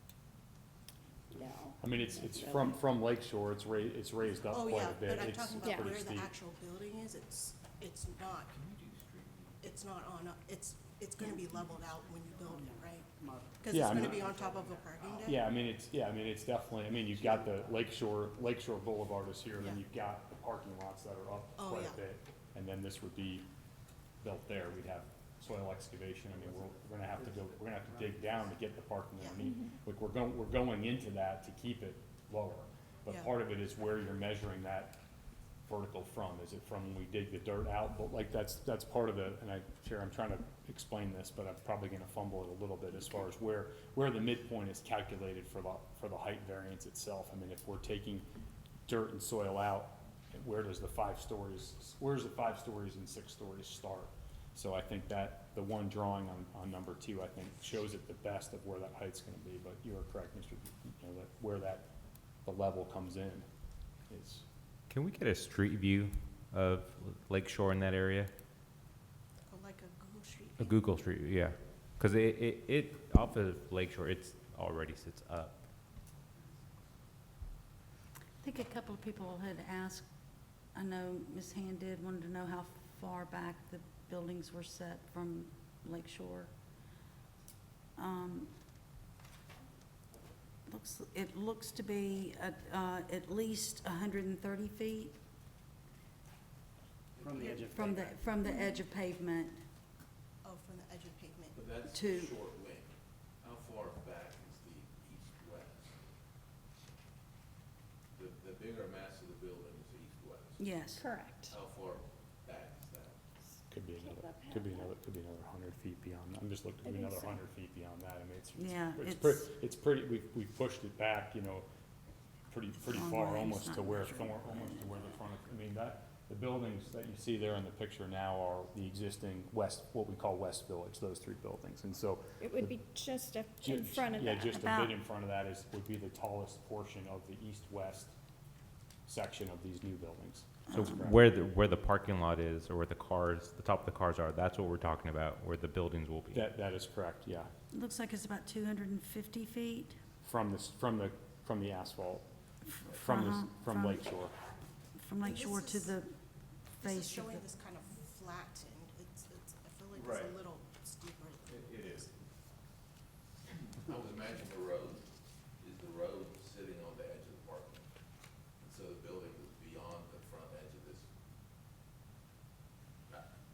No. I mean, it's from Lakeshore, it's raised up Oh, quite yeah, a bit. but I'm It's talking Yeah. about pretty where the steep. actual building is, it's not, on, it's gonna be leveled out when you build it, right? Cause Yeah, it's I gonna mean- be on top of a parking deck? Yeah, I mean, it's definitely, I mean, you've got the Lakeshore Boulevard is here, then Yeah. you've got the parking lots that are up Oh, quite yeah. a bit. And then this would be built there, we'd have soil excavation, I mean, we're gonna have to dig down to get the parking Yeah. underneath. Like, we're going into that to keep it lower, but Yeah. part of it is where you're measuring that vertical from, is it from when we dig the dirt out? But like, that's part of the, and I'm trying to explain this, but I'm probably gonna fumble it a little bit as far as where the midpoint is calculated for the height variance itself. I mean, if we're taking dirt and soil out, where's the 5 stories and 6 stories start? So I think that the one drawing on number 2, I think, shows it the best of where that height's gonna be, but you are correct, Mr. You know, that where the level comes in is. Can we get a street view of Lakeshore in that area? Or like a Google Street A View? Google Street, yeah. Because it off of Lakeshore, it's already sits up. I think a couple of people had asked, I know Ms. Hand wanted to know how far back the buildings were set from Lakeshore. It looks to be at least 130 feet From the edge of from pavement. from the edge of pavement. Oh, from the edge of pavement. But that's To- the short wing. How far back is the east-west? The bigger mass of the building is east-west. Yes. Correct. How far back is that? Could be another 100 feet beyond, I'm just looking, I think another so. 100 feet beyond that, I mean, Yeah, it's pretty, we've pushed it back, you know, pretty Long far, way, almost it's to not where, measured. almost to where the front of, I mean, the buildings that you see there in the picture now are the existing west, what we call West Village, those 3 buildings, and so. It would be just in ju- front of Yeah, that. just a About- bit in front of that would be the tallest portion of the east-west section of these new buildings. So That's correct. where the parking lot is, or where the top of the cars are, that's what we're talking about, where the buildings will be. That is correct, yeah. It looks like it's about 250 feet. From the asphalt, Uh-huh, from Lakeshore. From Lakeshore to the This is face of showing the, this kind of flattened, I feel like it's Right. a little steeper. It is. I would imagine the road sitting on the edge of the parking. And so the building is beyond the front edge of this.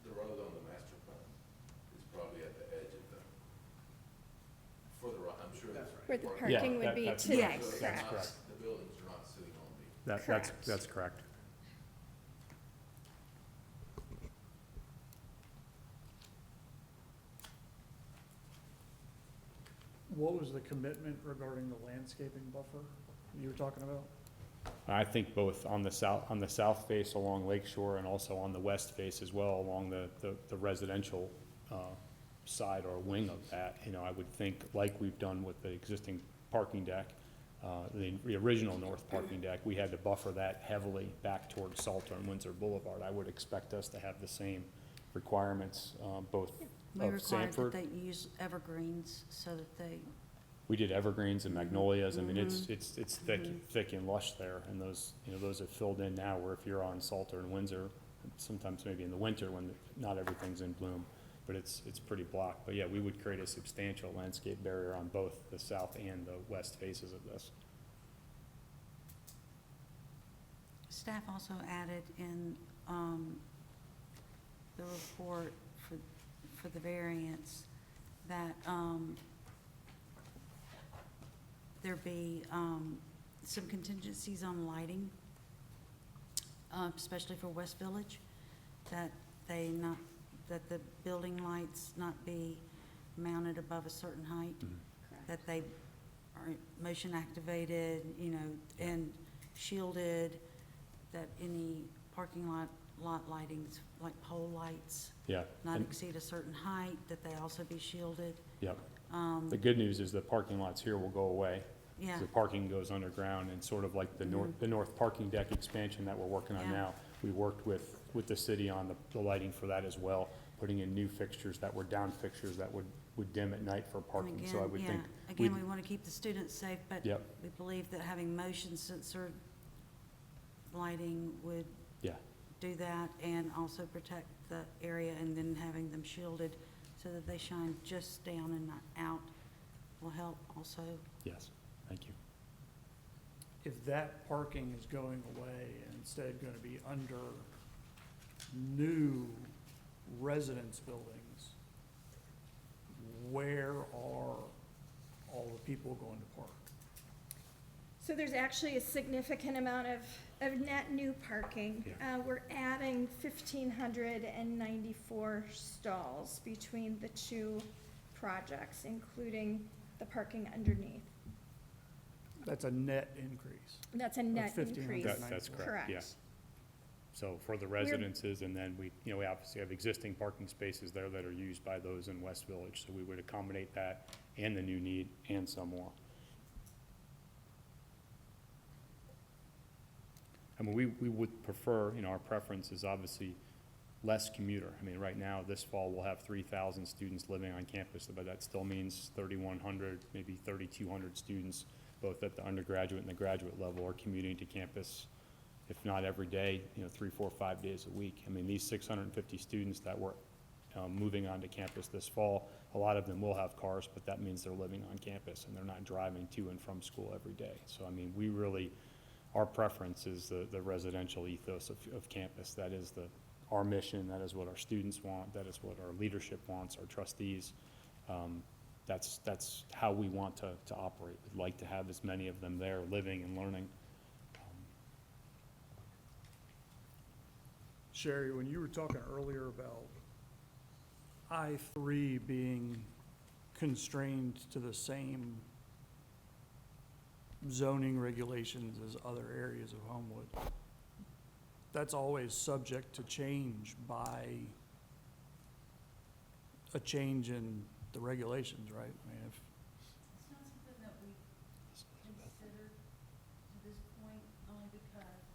The road on the master plan is probably at the edge of the, I'm sure. That's right. Where the Yeah, parking would be that's today, correct. So it's correct? not- correct. The buildings are not sitting on the. That's Correct. correct. What was the commitment regarding the landscaping buffer you were talking about? I think both on the south face along Lakeshore and also on the west face as well, along the residential, side or wing of that, you know, I would think, like we've done with the existing parking deck, the original north parking deck, we had to buffer that heavily back towards Salter and Windsor Boulevard. I would expect us to have the same requirements, both we of required that Samford. they use evergreens so that they, We did evergreens and magnolias, I mean, it's thick, Mhm. thick and lush there, and those, you know, those have filled in now, where if you're on Salter and Windsor, sometimes maybe in the winter when not everything's in bloom, but it's pretty blocked. But yeah, we would create a substantial landscape barrier on both the south and the west faces of this. staff also added in, the report for the variance that, there be, some contingencies on lighting, especially for West Village, that the building lights not be mounted above a certain height, that they are motion activated, you know, and shielded, that any parking lot lightings, like pole lights, Yeah, not and- exceed a certain height, that they also be shielded. yep. The good news is the parking lots here will go away. Yeah, The parking goes underground, and sort of like the north parking deck expansion that we're working on Yeah. now. We worked with the city on the lighting for that as well, putting in new fixtures that were down fixtures that would would dim at night for And parking, so I again, would yeah, think. again, we'd- we want to keep the students safe, but Yep, we believe that having motion sensor lighting would yeah, do that and also protect the area, and then having them shielded so that they shine just down and not out will help also. yes, thank you. If that parking is going away and instead gonna be under new residence buildings, where are all the people going to park? So there's actually a significant amount of net new parking. We're adding 1,594 stalls between the two projects, including the parking underneath. That's a net increase. That's a net 1,594. increase. That's correct, yeah. Correct. So for the residences, and then we, we obviously have existing parking spaces there that are used by those in West Village, so we would accommodate that and the new need and some more. I mean, we would prefer, our preference is obviously less commuter. I mean, right now, this fall, we'll have 3,000 students living on campus, but that still means 3,100, maybe 3,200 students, both at the undergraduate and the graduate level, are commuting to campus, if not every day, 3, 4, 5 days a week. I mean, these 650 students that were moving onto campus this fall, a lot of them will have cars, but that means they're living on campus and they're not driving to and from school every day. So, I mean, we really, our preference is the residential ethos of campus. That is our mission, that is what our students want, that is what our leadership wants, our trustees. That's how we want to operate. We'd like to have as many of them there living and learning. Sherry, when you were talking earlier about I-3 being constrained to the same zoning regulations as other areas of Homewood, that's always subject to change by a change in the regulations, right? I mean, if It's not something that we considered to this point, only because,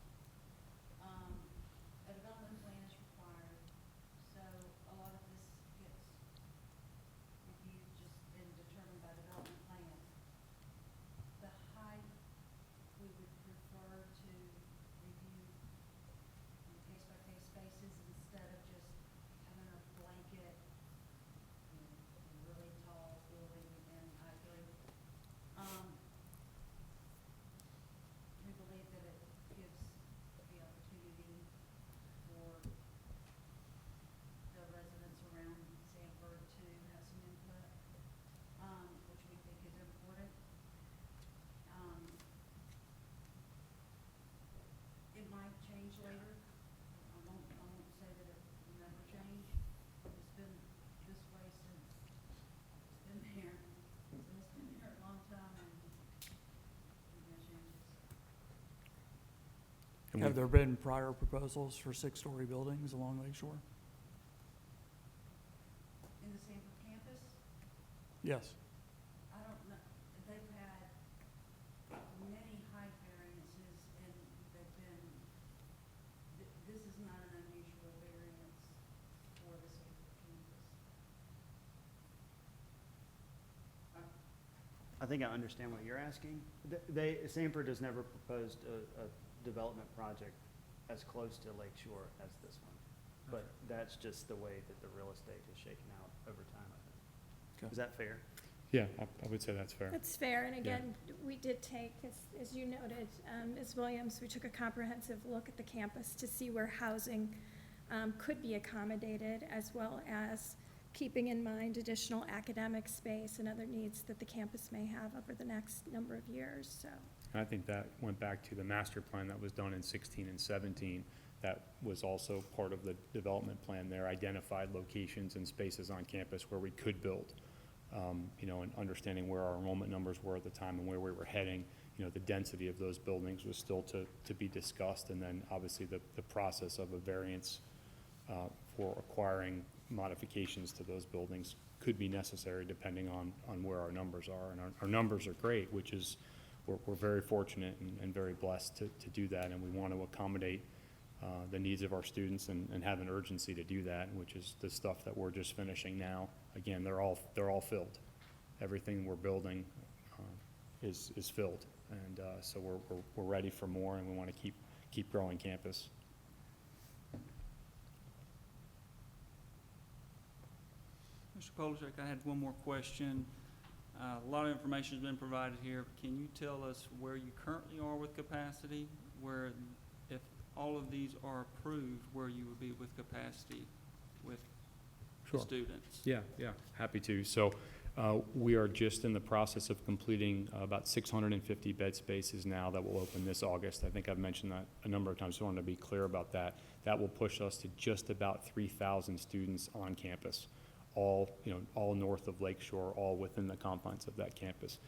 a development plan is required, so a lot of this gets reviewed just and determined by development plan. The height, we would prefer to review on case-by-case basis instead of just having a blanket, really tall building in I-3. We believe that it gives the opportunity for the residents around Samford to have some input, which we think is important. It might change later. I won't say that it will never change. It's been this way since it's been here. So it's been here a long time, and no changes. And have we- there been prior proposals for 6-story buildings along Lake Shore? In the Samford campus, Yes. I don't know, they've had many height variances, and they've been, this is not an unusual variance for the Samford campus. I think I understand what you're asking. Sanford has never proposed a development project as close to Lake Shore as this one. But that's just the way that the real estate has shaken out over time, I think. Okay. Is that fair? Yeah, I would say that's fair. That's fair, and again, we did take, as you noted, Ms. Williams, we took a comprehensive look at the campus to see where housing could be accommodated, as well as keeping in mind additional academic space and other needs that the campus may have over the next number of years, so. And I think that went back to the master plan that was done in 16 and 17. That was also part of the development plan there, identified locations and spaces on campus where we could build. And understanding where our enrollment numbers were at the time and where we were heading, the density of those buildings was still to be discussed. And then obviously the process of a variance for acquiring modifications to those buildings could be necessary depending on where our numbers are. And our numbers are great, which is, we're very fortunate and very blessed to do that. And we want to accommodate the needs of our students and have an urgency to do that, which is the stuff that we're just finishing now. again, they're all filled. Everything we're building is filled. And so we're ready for more, and we want to keep growing campus. Mr. Polishek, I had one more question. A lot of information has been provided here. Can you tell us where you currently are with capacity, where, if all of these are approved, where you would be with capacity with the students? Yeah, happy to. So we are just in the process of completing about 650 bed spaces now that will open this August. I think I've mentioned that a number of times, so I want to be clear about that. That will push us to just about 3,000 students on campus, all north of Lakeshore, all within the confines of that campus.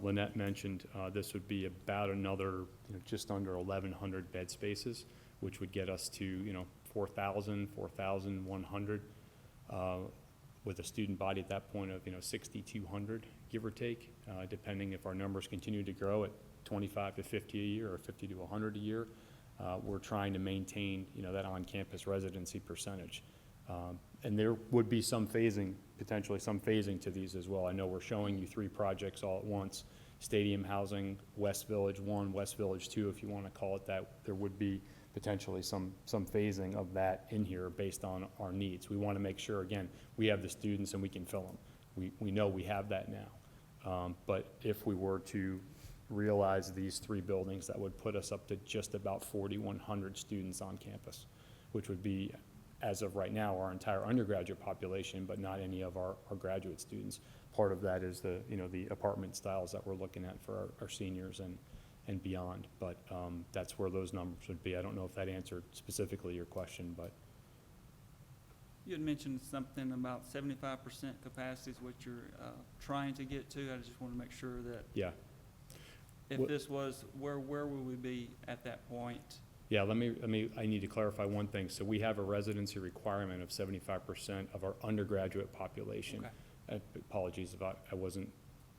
Lynette mentioned this would be about another just under 1,100 bed spaces, which would get us to 4,000, 4,100 with a student body at that point of 6,200, give or take, depending if our numbers continue to grow at 25 to 50 a year or 50 to 100 a year. We're trying to maintain that on-campus residency percentage. And there would be potentially some phasing to these as well. I know we're showing you 3 projects all at once: stadium housing, West Village 1, West Village 2, if you want to call it that. There would be potentially some phasing of that in here based on our needs. We want to make sure, again, we have the students and we can fill them. We know we have that now. But if we were to realize these 3 buildings, that would put us up to just about 4,100 students on campus, which would be, as of right now, our entire undergraduate population, but not any of our graduate students. Part of that is the apartment styles that we're looking at for our seniors and beyond, but that's where those numbers would be. I don't know if that answered specifically your question, but. You had mentioned something about 75% capacity is what you're trying to get to. I just want to make sure that. Yeah. If this was, where would we be at that point? Yeah, I need to clarify one thing. So we have a residency requirement of 75% of our undergraduate population. Okay. Apologies if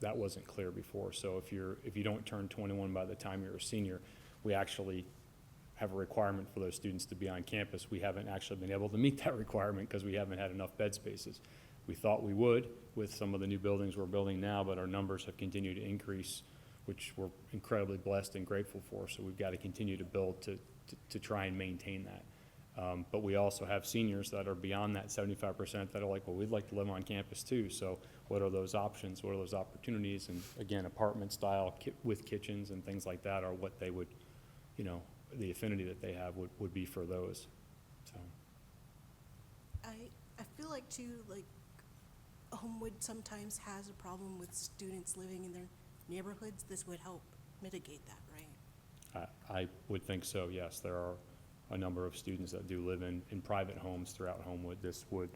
that wasn't clear before. So if you don't turn 21 by the time you're a senior, we actually have a requirement for those students to be on campus. We haven't actually been able to meet that requirement because we haven't had enough bed spaces. We thought we would with some of the new buildings we're building now, but our numbers have continued to increase, which we're incredibly blessed and grateful for. So we've got to continue to build to try and maintain that. But we also have seniors that are beyond that 75% that are like, well, we'd like to live on campus too. So what are those options? What are those opportunities? And again, apartment style with kitchens and things like that are what they would, the affinity that they have would be for those. So. I feel like too, like Homewood sometimes has a problem with students living in their neighborhoods. This would help mitigate that, right? I would think so, yes. There are a number of students that do live in private homes throughout Homewood. This would,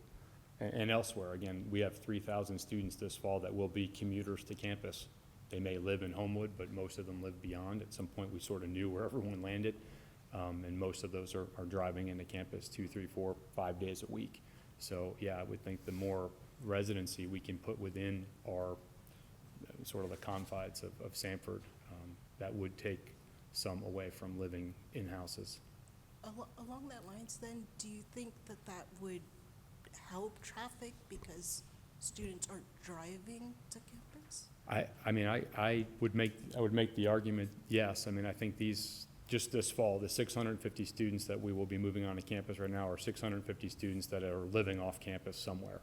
and elsewhere. Again, we have 3,000 students this fall that will be commuters to campus. They may live in Homewood, but most of them live beyond. At some point, we sort of knew where everyone landed, and most of those are driving into campus 2, 3, 4, 5 days a week. So, yeah, I would think the more residency we can put within our sort of the confines of Samford, that would take some away from living in houses. Along that lines then, do you think that would help traffic because students aren't driving to campus? I would make the argument, yes. I mean, I think just this fall, the 650 students that we will be moving on to campus right now are 650 students that are living off campus somewhere,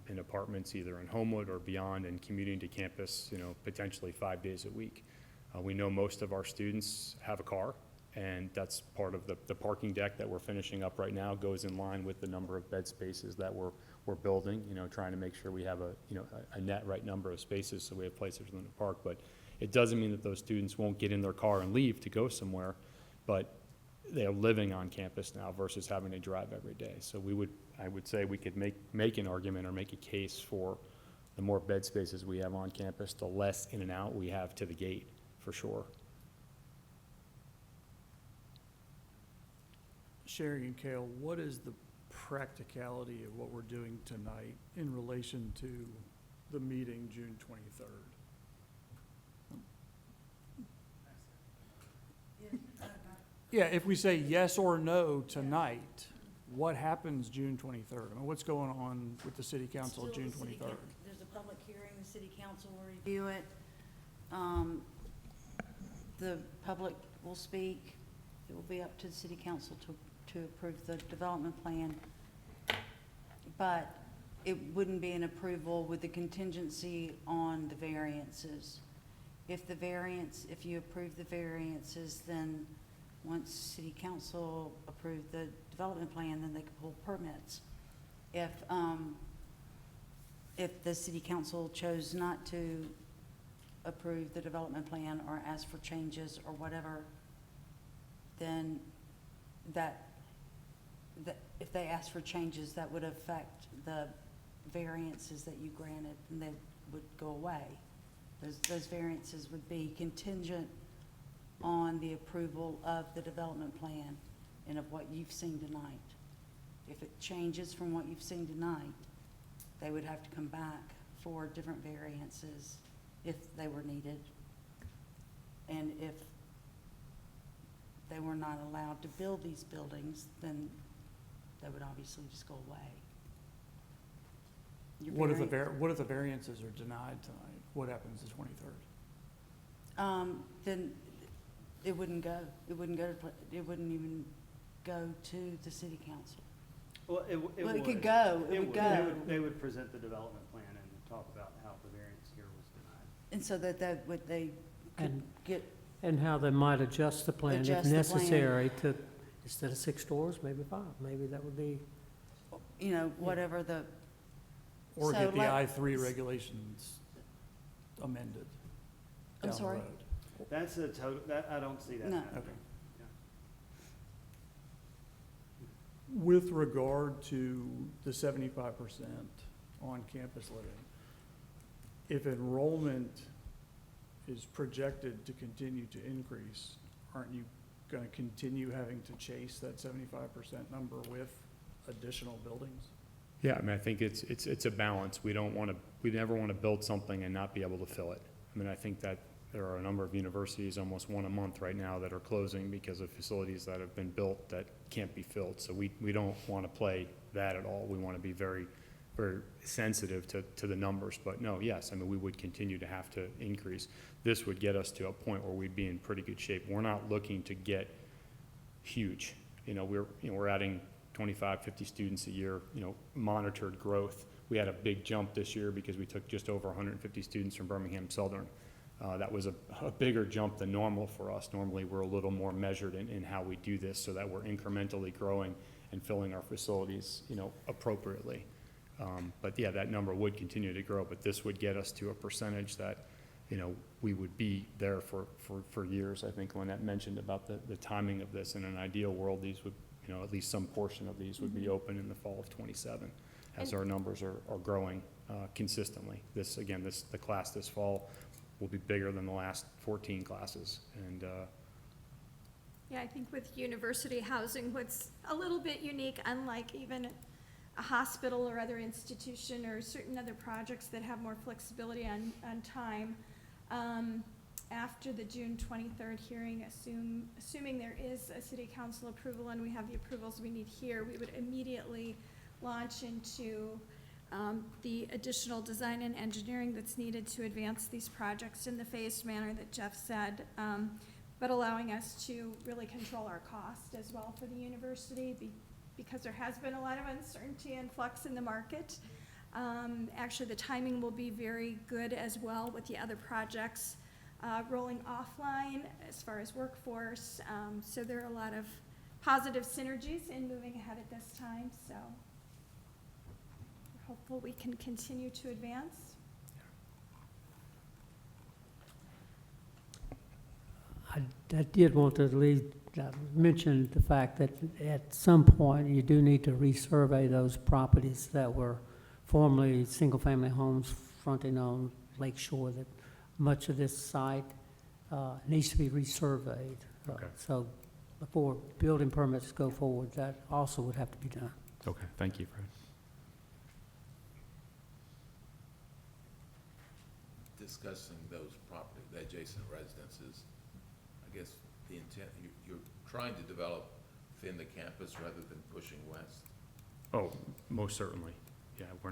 in apartments either in Homewood or beyond, and commuting to campus, potentially 5 days a week. We know most of our students have a car, and that's part of the parking deck that we're finishing up right now goes in line with the number of bed spaces that we're building, trying to make sure we have a net right number of spaces so we have places for them to park. But it doesn't mean that those students won't get in their car and leave to go somewhere, but they're living on campus now versus having to drive every day. So I would say we could make an argument or make a case for the more bed spaces we have on campus, the less in and out we have to the gate, for sure. Sherry and Cale, what is the practicality of what we're doing tonight in relation to the meeting June 23rd? Yeah, if we say yes or no tonight, what happens June 23rd? I mean, what's going on with the city council Still June the city 23rd? There's a public hearing, the city council will review it. The public will speak. It will be up to the city council to approve the development plan. But it wouldn't be an approval with the contingency on the variances. If you approve the variances, then once city council approved the development plan, then they could pull permits. If the city council chose not to approve the development plan or ask for changes or whatever, then if they ask for changes, that would affect the variances that you granted, and they would go away. Those variances would be contingent on the approval of the development plan and of what you've seen tonight. If it changes from what you've seen tonight, they would have to come back for different variances if they were needed. And if they were not allowed to build these buildings, then they would obviously just go away. Your What if variance- the variances are denied tonight? What happens the 23rd? Then it wouldn't go. It wouldn't even go to the city council. Well, it Well, it would. could go. It It would would. go. They would present the development plan and talk about how the variance here was denied. And so that they could And- get, And how they might adjust the plan if Adjust the plan. necessary to, instead of 6 doors, maybe 5. Maybe that would be, whatever the, Or So get the let- I-3 regulations amended I'm down the sorry? road? That's a total, I don't see that No. happening. Okay. Yeah. With regard to the 75% on-campus living, if enrollment is projected to continue to increase, aren't you going to continue having to chase that 75% number with additional buildings? Yeah, I mean, I think it's a balance. We never want to build something and not be able to fill it. I mean, I think that there are a number of universities, almost one a month right now, that are closing because of facilities that have been built that can't be filled. So we don't want to play that at all. We want to be very, very sensitive to the numbers. But no, yes, I mean, we would continue to have to increase. This would get us to a point where we'd be in pretty good shape. We're not looking to get huge. We're adding 25, 50 students a year, monitored growth. We had a big jump this year because we took just over 150 students from Birmingham Southern. That was a bigger jump than normal for us. Normally, we're a little more measured in how we do this so that we're incrementally growing and filling our facilities, appropriately. But yeah, that number would continue to grow, but this would get us to a percentage that, we would be there for years. I think Lynette mentioned about the timing of this. In an ideal world, these would, at least some portion of these would be open in the fall of '27 as our numbers are growing consistently. The class this fall will be bigger than the last 14 classes. And Yeah, I think with university housing, what's a little bit unique, unlike even a hospital or other institution or certain other projects that have more flexibility on time, after the June 23rd hearing, assuming there is a city council approval and we have the approvals we need here, we would immediately launch into the additional design and engineering that's needed to advance these projects in the phased manner that Jeff said, but allowing us to really control our cost as well for the university because there has been a lot of uncertainty and flux in the market. Actually, the timing will be very good as well with the other projects rolling offline as far as workforce. So there are a lot of positive synergies in moving ahead at this time. So we're hopeful we can continue to advance. I did want to at least mention the fact that at some point, you do need to resurvey those properties that were formerly single-family homes fronting on Lake Shore, that much of this site needs to be resurveyed. Okay. So before building permits go forward, that also would have to be done. okay, thank you, Fred. Discussing those property, the adjacent residences, I guess the intent, you're trying to develop within the campus rather than pushing west? Oh, most certainly. Yeah, we're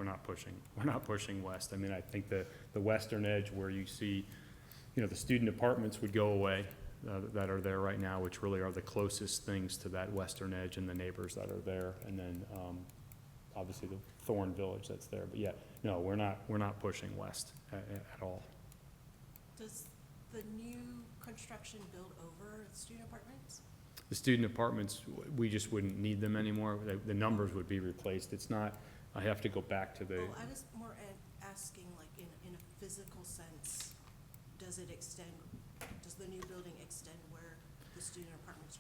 not pushing west. I mean, I think the western edge where you see, the student apartments would go away, that are there right now, which really are the closest things to that western edge and the neighbors that are there. And then, obviously the Thorn Village that's there. But yeah, no, we're not pushing west at all. Does the new construction build over student apartments? The student apartments, we just wouldn't need them anymore. The numbers would be replaced. It's not, I have to go back to the, Oh, I was more asking, like, in a physical sense, does the new building extend where the student apartments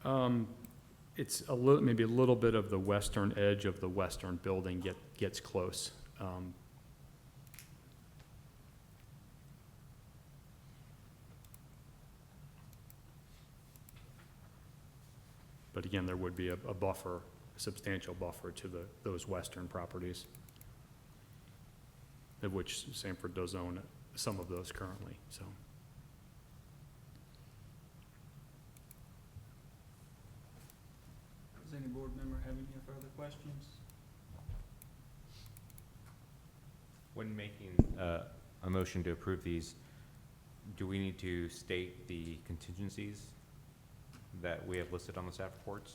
currently? it's a little, maybe a little bit of the western edge of the western building gets close. But again, there would be a buffer, a substantial buffer to those western properties, of which Samford does own some of those currently, so. Does any board member have any further questions? When making a motion to approve these, do we need to state the contingencies that we have listed on the staff reports?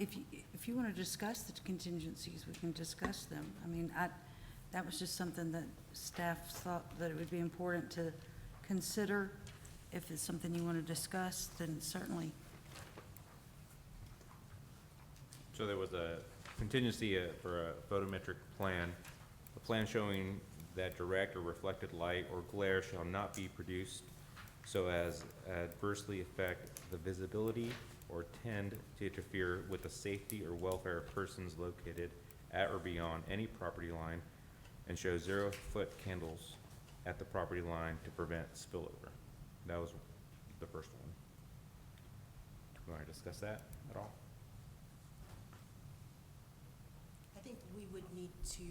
If you want to discuss the contingencies, we can discuss them. I mean, that was just something that staff thought that it would be important to consider. If it's something you want to discuss, then certainly. So there was a contingency for a photometric plan, a plan showing that direct or reflected light or glare shall not be produced so as adversely affect the visibility or tend to interfere with the safety or welfare of persons located at or beyond any property line, and show 0-foot candles at the property line to prevent spillover. That was the first one. Do you want to discuss that at all? I think we would need to,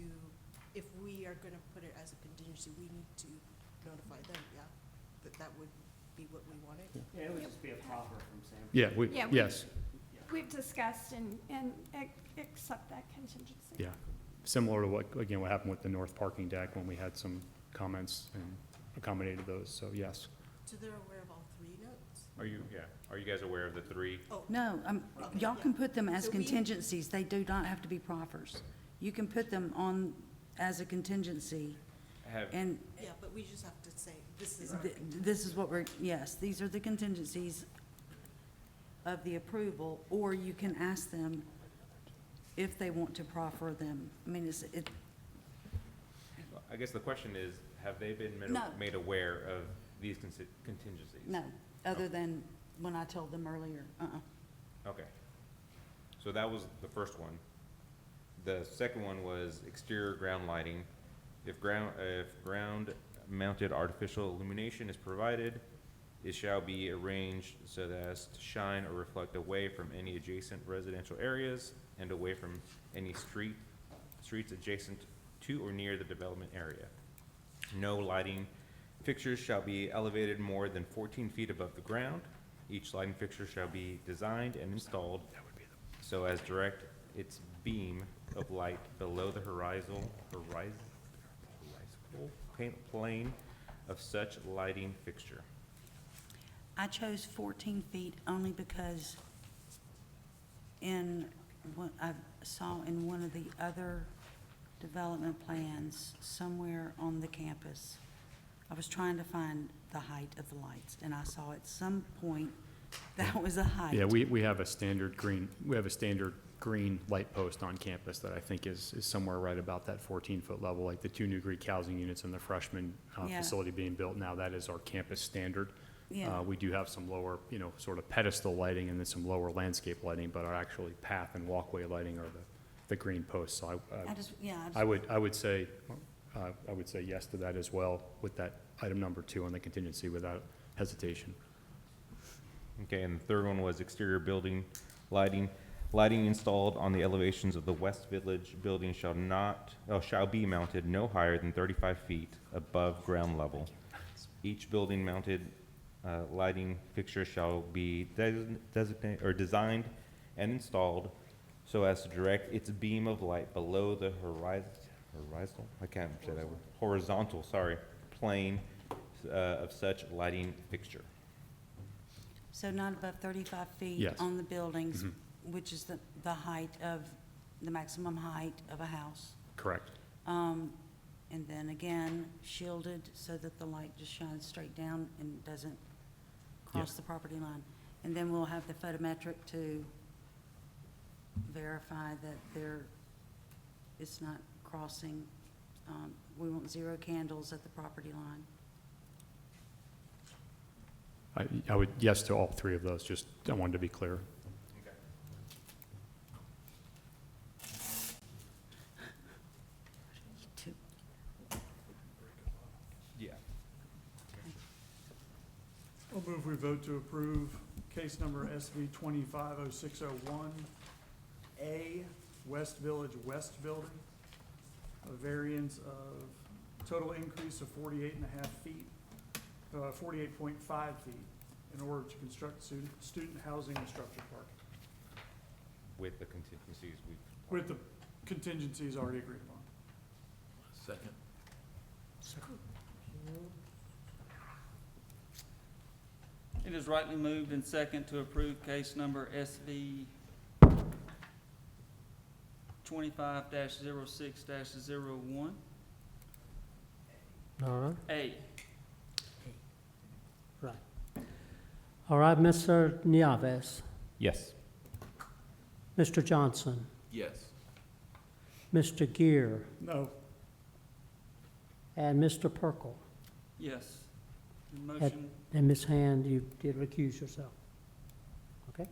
if we are gonna put it as a contingency, we need to notify them, yeah, that would be what we wanted. Yeah, it would just be a proffer from Sam. Yeah, Yeah, we- yes, We've discussed and accept that contingency. yeah. Similar to what happened with the north parking deck when we had some comments and accommodated those, so yes. So they're aware of all three notes? Are you guys aware of the three? Oh, No, okay, y'all yeah. can put them as So we- contingencies. They do not have to be proffers. You can put them on as a contingency, and Yeah, but we just have to say, this is our. this is what yes, these are the contingencies of the approval, or you can ask them if they want to proffer them. I mean, I guess the question is, have they been No. made aware of these contingencies? no, other than when I told them earlier, Okay. So that was the first one. The second one was exterior ground lighting. If ground mounted artificial illumination is provided, it shall be arranged so as to shine or reflect away from any adjacent residential areas and away from any streets adjacent to or near the development area. No lighting fixtures shall be elevated more than 14 feet above the ground. Each lighting fixture shall be designed and installed so as direct its beam of light below the horizontal plane of such lighting fixture. I chose 14 feet only because in what I saw in one of the other development plans somewhere on the campus, I was trying to find the height of the lights, and I saw at some point that was a height. Yeah, we have a standard green light post on campus that I think is somewhere right about that 14-foot level, like the 2 new Greek housing units and the freshman Yeah. facility being built now. That is our campus standard. Yeah. We do have some lower, sort of pedestal lighting and then some lower landscape lighting, but our actually path and walkway lighting are the green posts. So I would say yes to that as well with that item number 2 on the contingency without hesitation. Okay, and the third one was exterior building lighting. Lighting installed on the elevations of the West Village building shall be mounted no higher than 35 feet above ground level. Each building mounted lighting fixtures shall be designated or designed and installed so as to direct its beam of light below the horizontal, I can't say that word, horizontal, sorry, plane of such lighting fixture. So not above 35 feet Yes. on the buildings, Mhm. which is the height of, the maximum height of a house. Correct. And then again, shielded so that the light just shines straight down and doesn't cross Yes. the property line. And then we'll have the photometric to verify that it's not crossing. We want 0 candles at the property line. I would, yes to all three of those, just I wanted to be clear. Yeah. I'll move we vote to approve case number SV 250601, A, West Village West Building, a variance of total increase of 48.5 feet, 48.5 feet in order to construct student housing and structure park, With the contingencies we've. with the contingencies already agreed upon. Second. It is rightly moved and second to approve case number SV 25-06-01. All right, A. right. All right, Mr. Nieves, Yes. Mr. Johnson, Yes. Mr. Gear, No. and Mr. Perkel. Yes. The motion, And Ms. Hand, you did recuse yourself. Okay?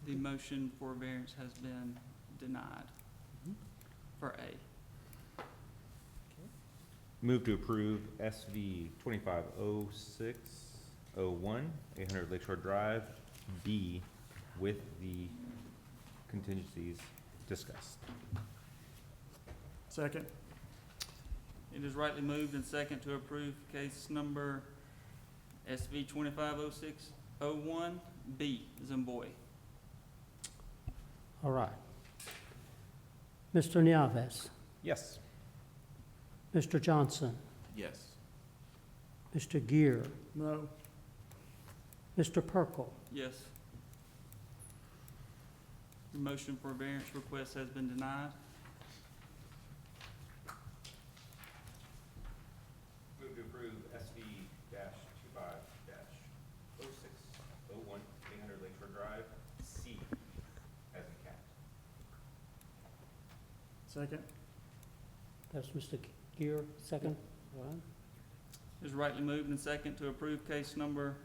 the motion for variance has been denied for A. Move to approve SV 250601, 800 Lakeshore Drive, B, with the contingencies discussed. Second. It is rightly moved and second to approve case number SV 250601, B, as in boy. All right. Mr. Nieves, Yes. Mr. Johnson, Yes. Mr. Gear, No. Mr. Perkel, Yes. The motion for variance request has been denied. Move to approve SV 25-0601, 800 Lakeshore Drive, C, as in cat. Second. that's Mr. Gear, second. All right. It is rightly moved and second to approve case number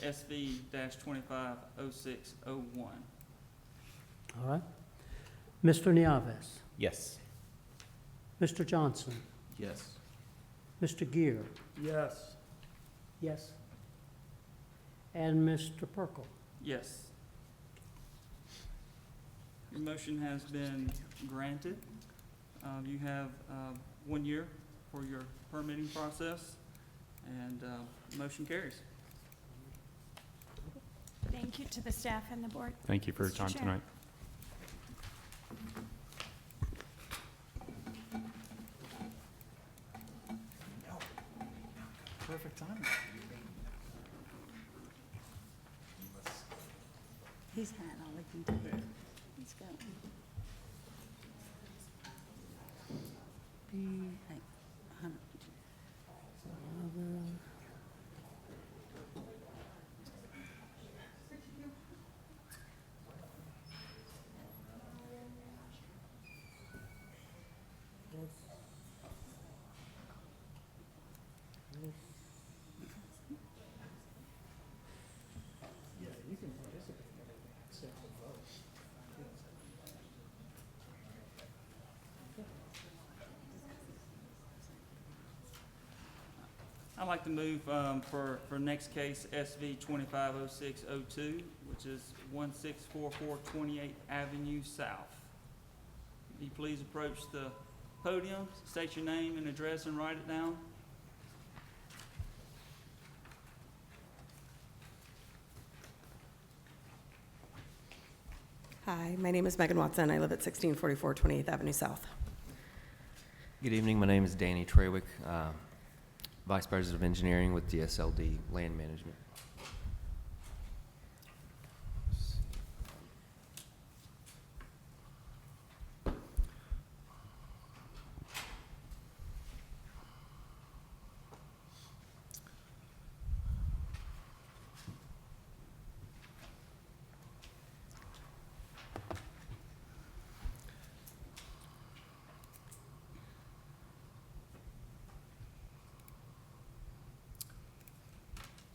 SV 250601. All right. Mr. Nieves, Yes. Mr. Johnson, Yes. Mr. Gear, Yes. yes, and Mr. Perkel. Yes. Your motion has been granted. You have 1 year for your permitting process, and motion carries. Thank you to the staff and the board. Thank you for your Mr. time Chair. tonight. Perfect timing. He's had all he can take. Let's go. Hey, 100. Yeah, you can participate in everything except for vote. I'd like to move for next case, SV 250602, which is 1644 28th Avenue South. If you please approach the podium, state your name and address and write it down. Hi, my name is Megan Watson. I live at 1644 28th Avenue South. Good evening. My name is Danny Trawick, Vice President of Engineering with DSLD Land Management.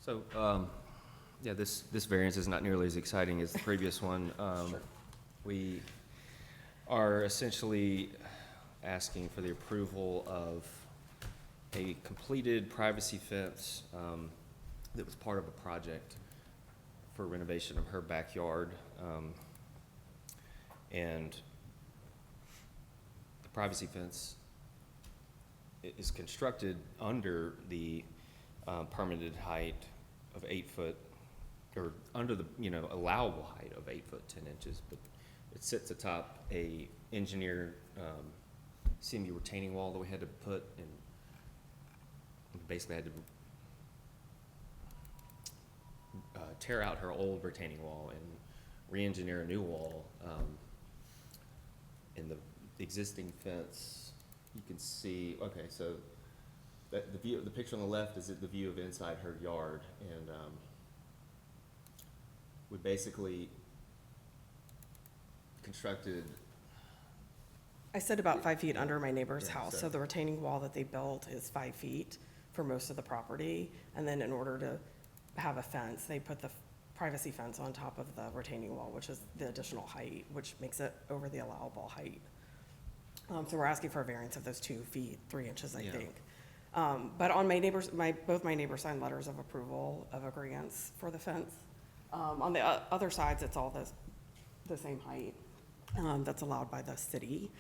So, yeah, this variance is not nearly as exciting as the previous one. We are essentially asking for the approval of a completed privacy fence that was part of a project for renovation of her backyard. And the privacy fence is constructed under the permitted height of 8 foot, or under the, allowable height of 8 foot 10 inches, but it sits atop a engineered CMU retaining wall that we had to put in. Basically had to tear out her old retaining wall and re-engineer a new wall. In the existing fence, you can see, okay, so the view, the picture on the left is the view of inside her yard, and we basically constructed. I said about 5 feet under my neighbor's Yeah, house, so- so the retaining wall that they built is 5 feet for most of the property. And then in order to have a fence, they put the privacy fence on top of the retaining wall, which is the additional height, which makes it over the allowable height. So we're asking for a variance of those 2 feet, 3 inches, I Yeah. think. But on my neighbors, both my neighbors signed letters of approval of agreeance for the fence. On the other sides, it's all the same height that's allowed by the city.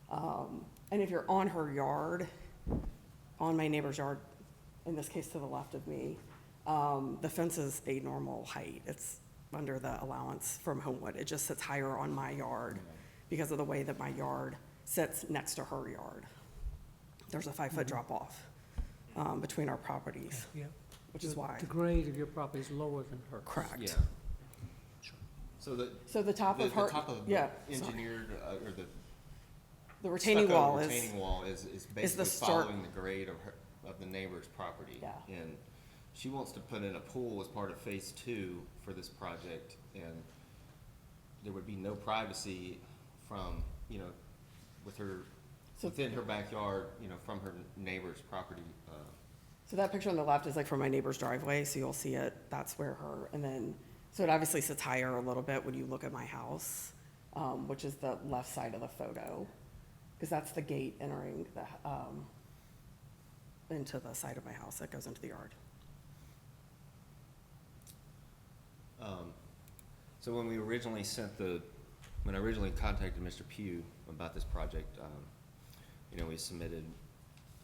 And if you're on her yard, on my neighbor's yard, in this case to the left of me, the fence is a normal height. It's under the allowance from Homewood. It just sits higher on my yard because of the way that my yard sits next to her yard. There's a 5-foot drop off between our properties, Yeah. which is why. The grade of your property is lower than hers. Correct. Yeah. So the top of her, the top of yeah, the engineered, or the retaining stucco wall is, retaining wall is basically start- following the grade of the neighbor's property. Yeah. And she wants to put in a pool as part of phase 2 for this project, and there would be no privacy from, with her, within her backyard, from her neighbor's property. so that picture on the left is like from my neighbor's driveway, so you'll see it, that's where her, and then, so it obviously sits higher a little bit when you look at my house, which is the left side of the photo, because that's the gate entering into the side of my house that goes into the yard. So when we originally when I originally contacted Mr. Pugh about this project, we submitted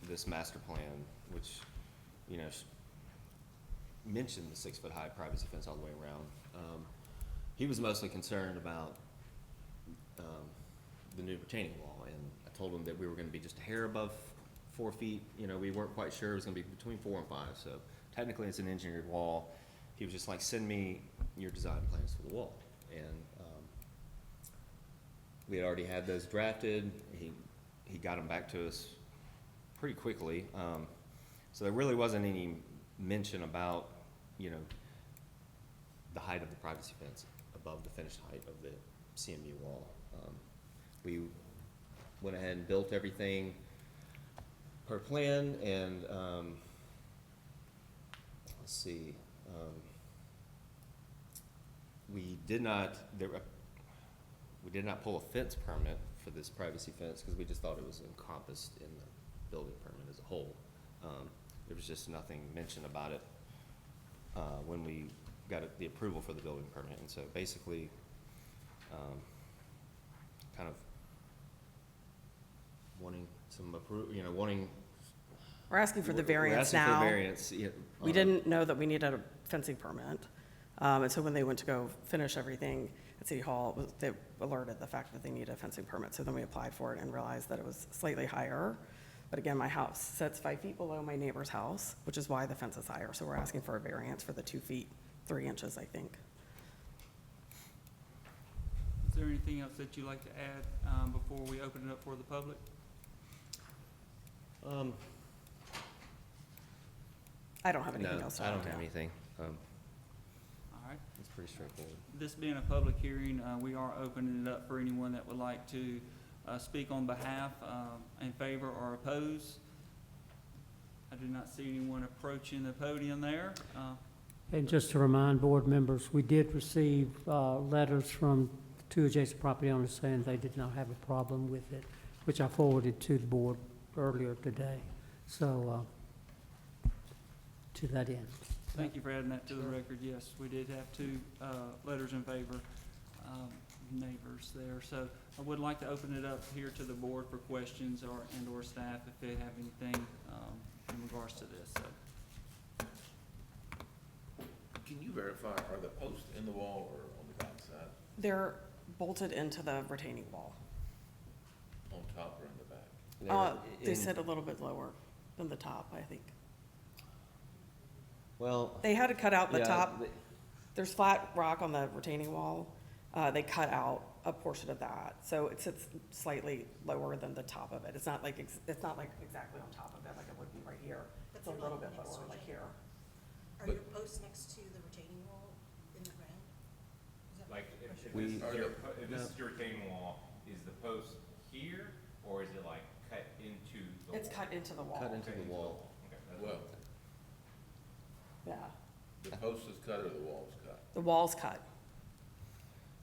this master plan, which, mentioned the 6-foot high privacy fence all the way around. He was mostly concerned about the new retaining wall, and I told him that we were gonna be just a hair above 4 feet. We weren't quite sure. It was gonna be between 4 and 5, so technically it's an engineered wall. He was just like, send me your design plans for the wall. And we had already had those drafted. He got them back to us pretty quickly. So there really wasn't any mention about, the height of the privacy fence above the finished height of the CMU wall. We went ahead and built everything per plan, and let's see. We did not pull a fence permit for this privacy fence because we just thought it was encompassed in the building permit as a whole. There was just nothing mentioned about it when we got the approval for the building permit. And so basically, kind of wanting some wanting. We're asking for the We're variance asking for now. the variance, yeah, We didn't know that we needed a fencing permit. And so when they went to go finish everything at City Hall, they alerted the fact that they needed a fencing permit. So then we applied for it and realized that it was slightly higher. But again, my house sits 5 feet below my neighbor's house, which is why the fence is higher. So we're asking for a variance for the 2 feet, 3 inches, I think. Is there anything else that you'd like to add before we open it up for the public? I don't have anything No, else to I add. don't have anything. All right. It's pretty straightforward. This being a public hearing, we are opening it up for anyone that would like to speak on behalf, in favor or oppose. I do not see anyone approaching the podium there. And just to remind board members, we did receive letters from 2 adjacent property owners saying they did not have a problem with it, which I forwarded to the board earlier today. So, to that end. Thank you for adding that to the record. Yes, we did have 2 letters in favor, neighbors there. So I would like to open it up here to the board for questions or staff if they have anything in regards to this. So. Can you verify, are the posts in the wall or on the backside, They're bolted into the retaining wall. on top or in the back? They sit a little bit lower than the top, I think. Well, They had to cut out the yeah, top. There's flat rock on the retaining wall. They cut out a portion of that, so it sits slightly lower than the top of it. It's not like, it's not like exactly on top of it, like it would be right here. It's a little bit lower, like here. Are your posts next to the retaining wall in the ground? Is that Like, the if question? this is your, if this is your retaining wall, is the post here, or is it like cut into the wall? It's cut into the wall. cut into the wall. Okay, that's Well, Yeah, the post is cut or the wall's cut? the wall's cut.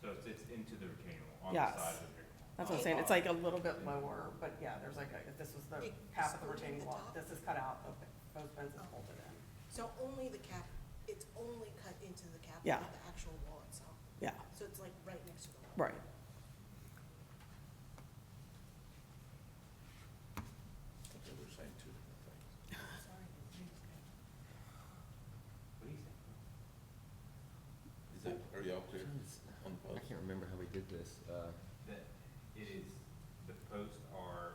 So it sits into the retaining wall, on the Yes. side of the retaining wall. That's what I'm saying. It's like a little bit lower, but yeah, there's like, if this was the half of the retaining wall, this is cut out, the post fence is bolted in. So only the cap, it's only cut into the cap, Yeah. not the actual wall itself? Yeah, So it's like right next to the wall? right. I think we're saying 2 different things. Sorry. What do you think? Is that, are y'all clear on the I post? can't remember how we did this. That it is, the posts are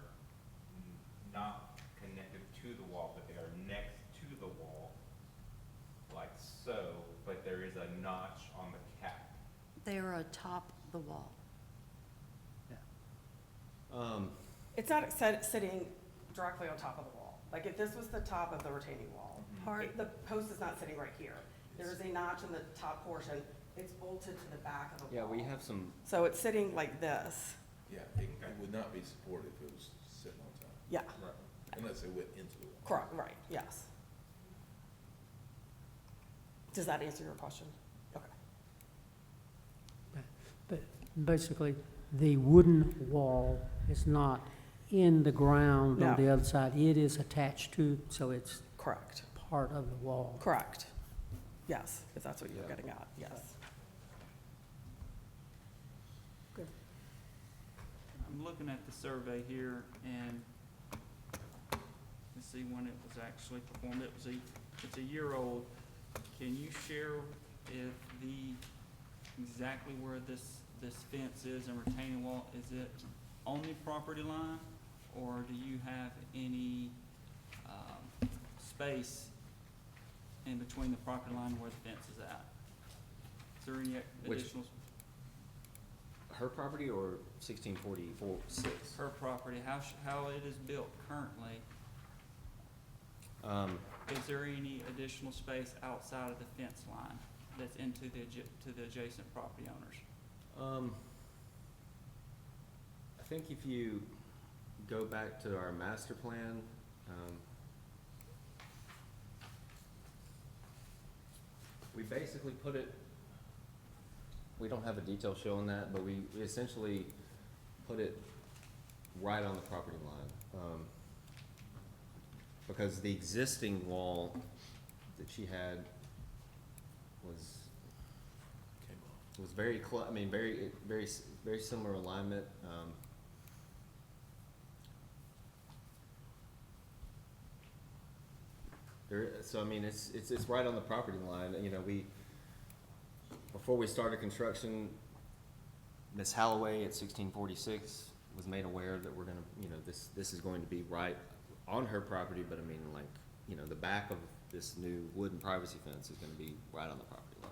not connected to the wall, but they are next to the wall, like so, but there is a notch on the cap. They are atop the wall. It's not sitting directly on top of the wall. Like if this was the top of the retaining wall, the post is not sitting right here. There is a notch in the top portion. It's bolted to the back of the Yeah, wall. we have some, So it's sitting like this. Yeah, it would not be supported if it was sitting on top, Yeah, Right. unless it went into the wall. correct, right, yes. Does that answer your question? Okay. But basically, the wooden wall is not in the ground on No. the other side. It is attached to, so it's Correct, part of the wall. correct. Yes, if that's what you're Yeah. getting at, yes. I'm looking at the survey here, and let's see when it was actually performed. It's a year old. Can you share if exactly where this fence is and retaining wall, is it on the property line? Or do you have any, space in between the property line where the fence is at? Is there any Which- additional? her property or 1644-6? Her property, how it is built currently, is there any additional space outside of the fence line that's into to the adjacent property owners? I think if you go back to our master plan, we basically put it, we don't have a detail showing that, but we essentially put it right on the property line. Because the existing wall that she had was very I mean, very similar alignment. So I mean, it's right on the property line, you know, before we started construction, Miss Holloway at 1646 was made aware that we're gonna, this is going to be right on her property, but I mean, like, the back of this new wooden privacy fence is gonna be right on the property line.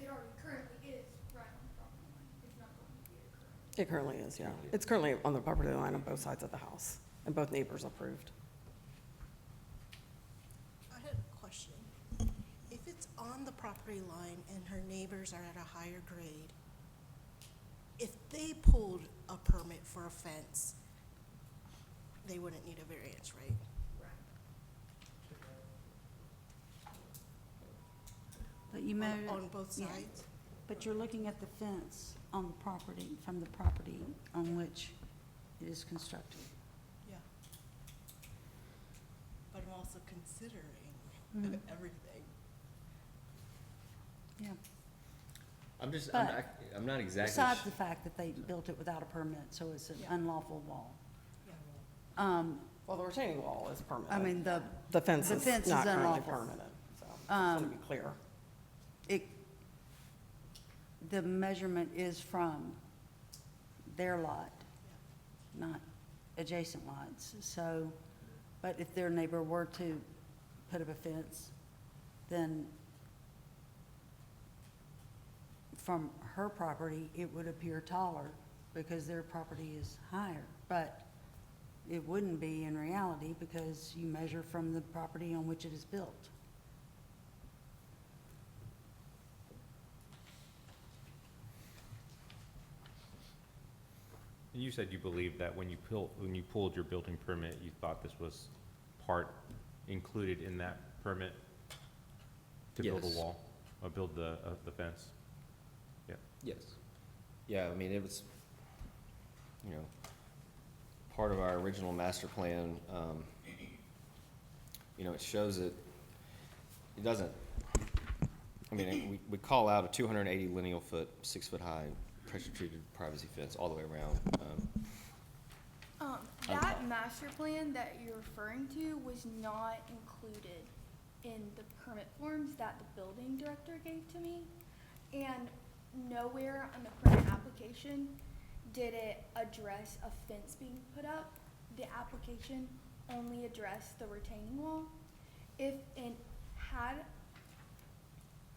It already currently is right on the property line. It's not going to be a current. It currently is, yeah. It's currently on the property line on both sides of the house, and both neighbors approved. I had a question. If it's on the property line and her neighbors are at a higher grade, if they pulled a permit for a fence, they wouldn't need a variance, right? But you measure. On both yeah. sides? But you're looking at the fence on the property, from the property on which it is constructed. Yeah. But I'm also considering Mhm. everything. Yeah. I'm just, But I'm not exactly. Besides the fact that they built it without a permit, so it's an Yeah. unlawful wall. Yeah. Well, the retaining wall is permanent. I mean, The the fence fence is is not currently unlawful. permanent, so, just want to be clear. The measurement is from their lot, not adjacent lots. So, but if their neighbor were to put up a fence, then from her property, it would appear taller because their property is higher. But it wouldn't be in reality because you measure from the property on which it is built. And you said you believed that when you pulled your building permit, you thought this was part included in that permit to build a Yes. wall, or build the fence? Yeah. Yes. Yeah, I mean, it was, part of our original master plan. It shows it doesn't, we call out a 280 lineal foot, 6 foot high, pressure treated privacy fence all the way around. That master plan that you're referring to was not included in the permit forms that the building director gave to me. And nowhere on the permit application did it address a fence being put up. The application only addressed the retaining wall. If it had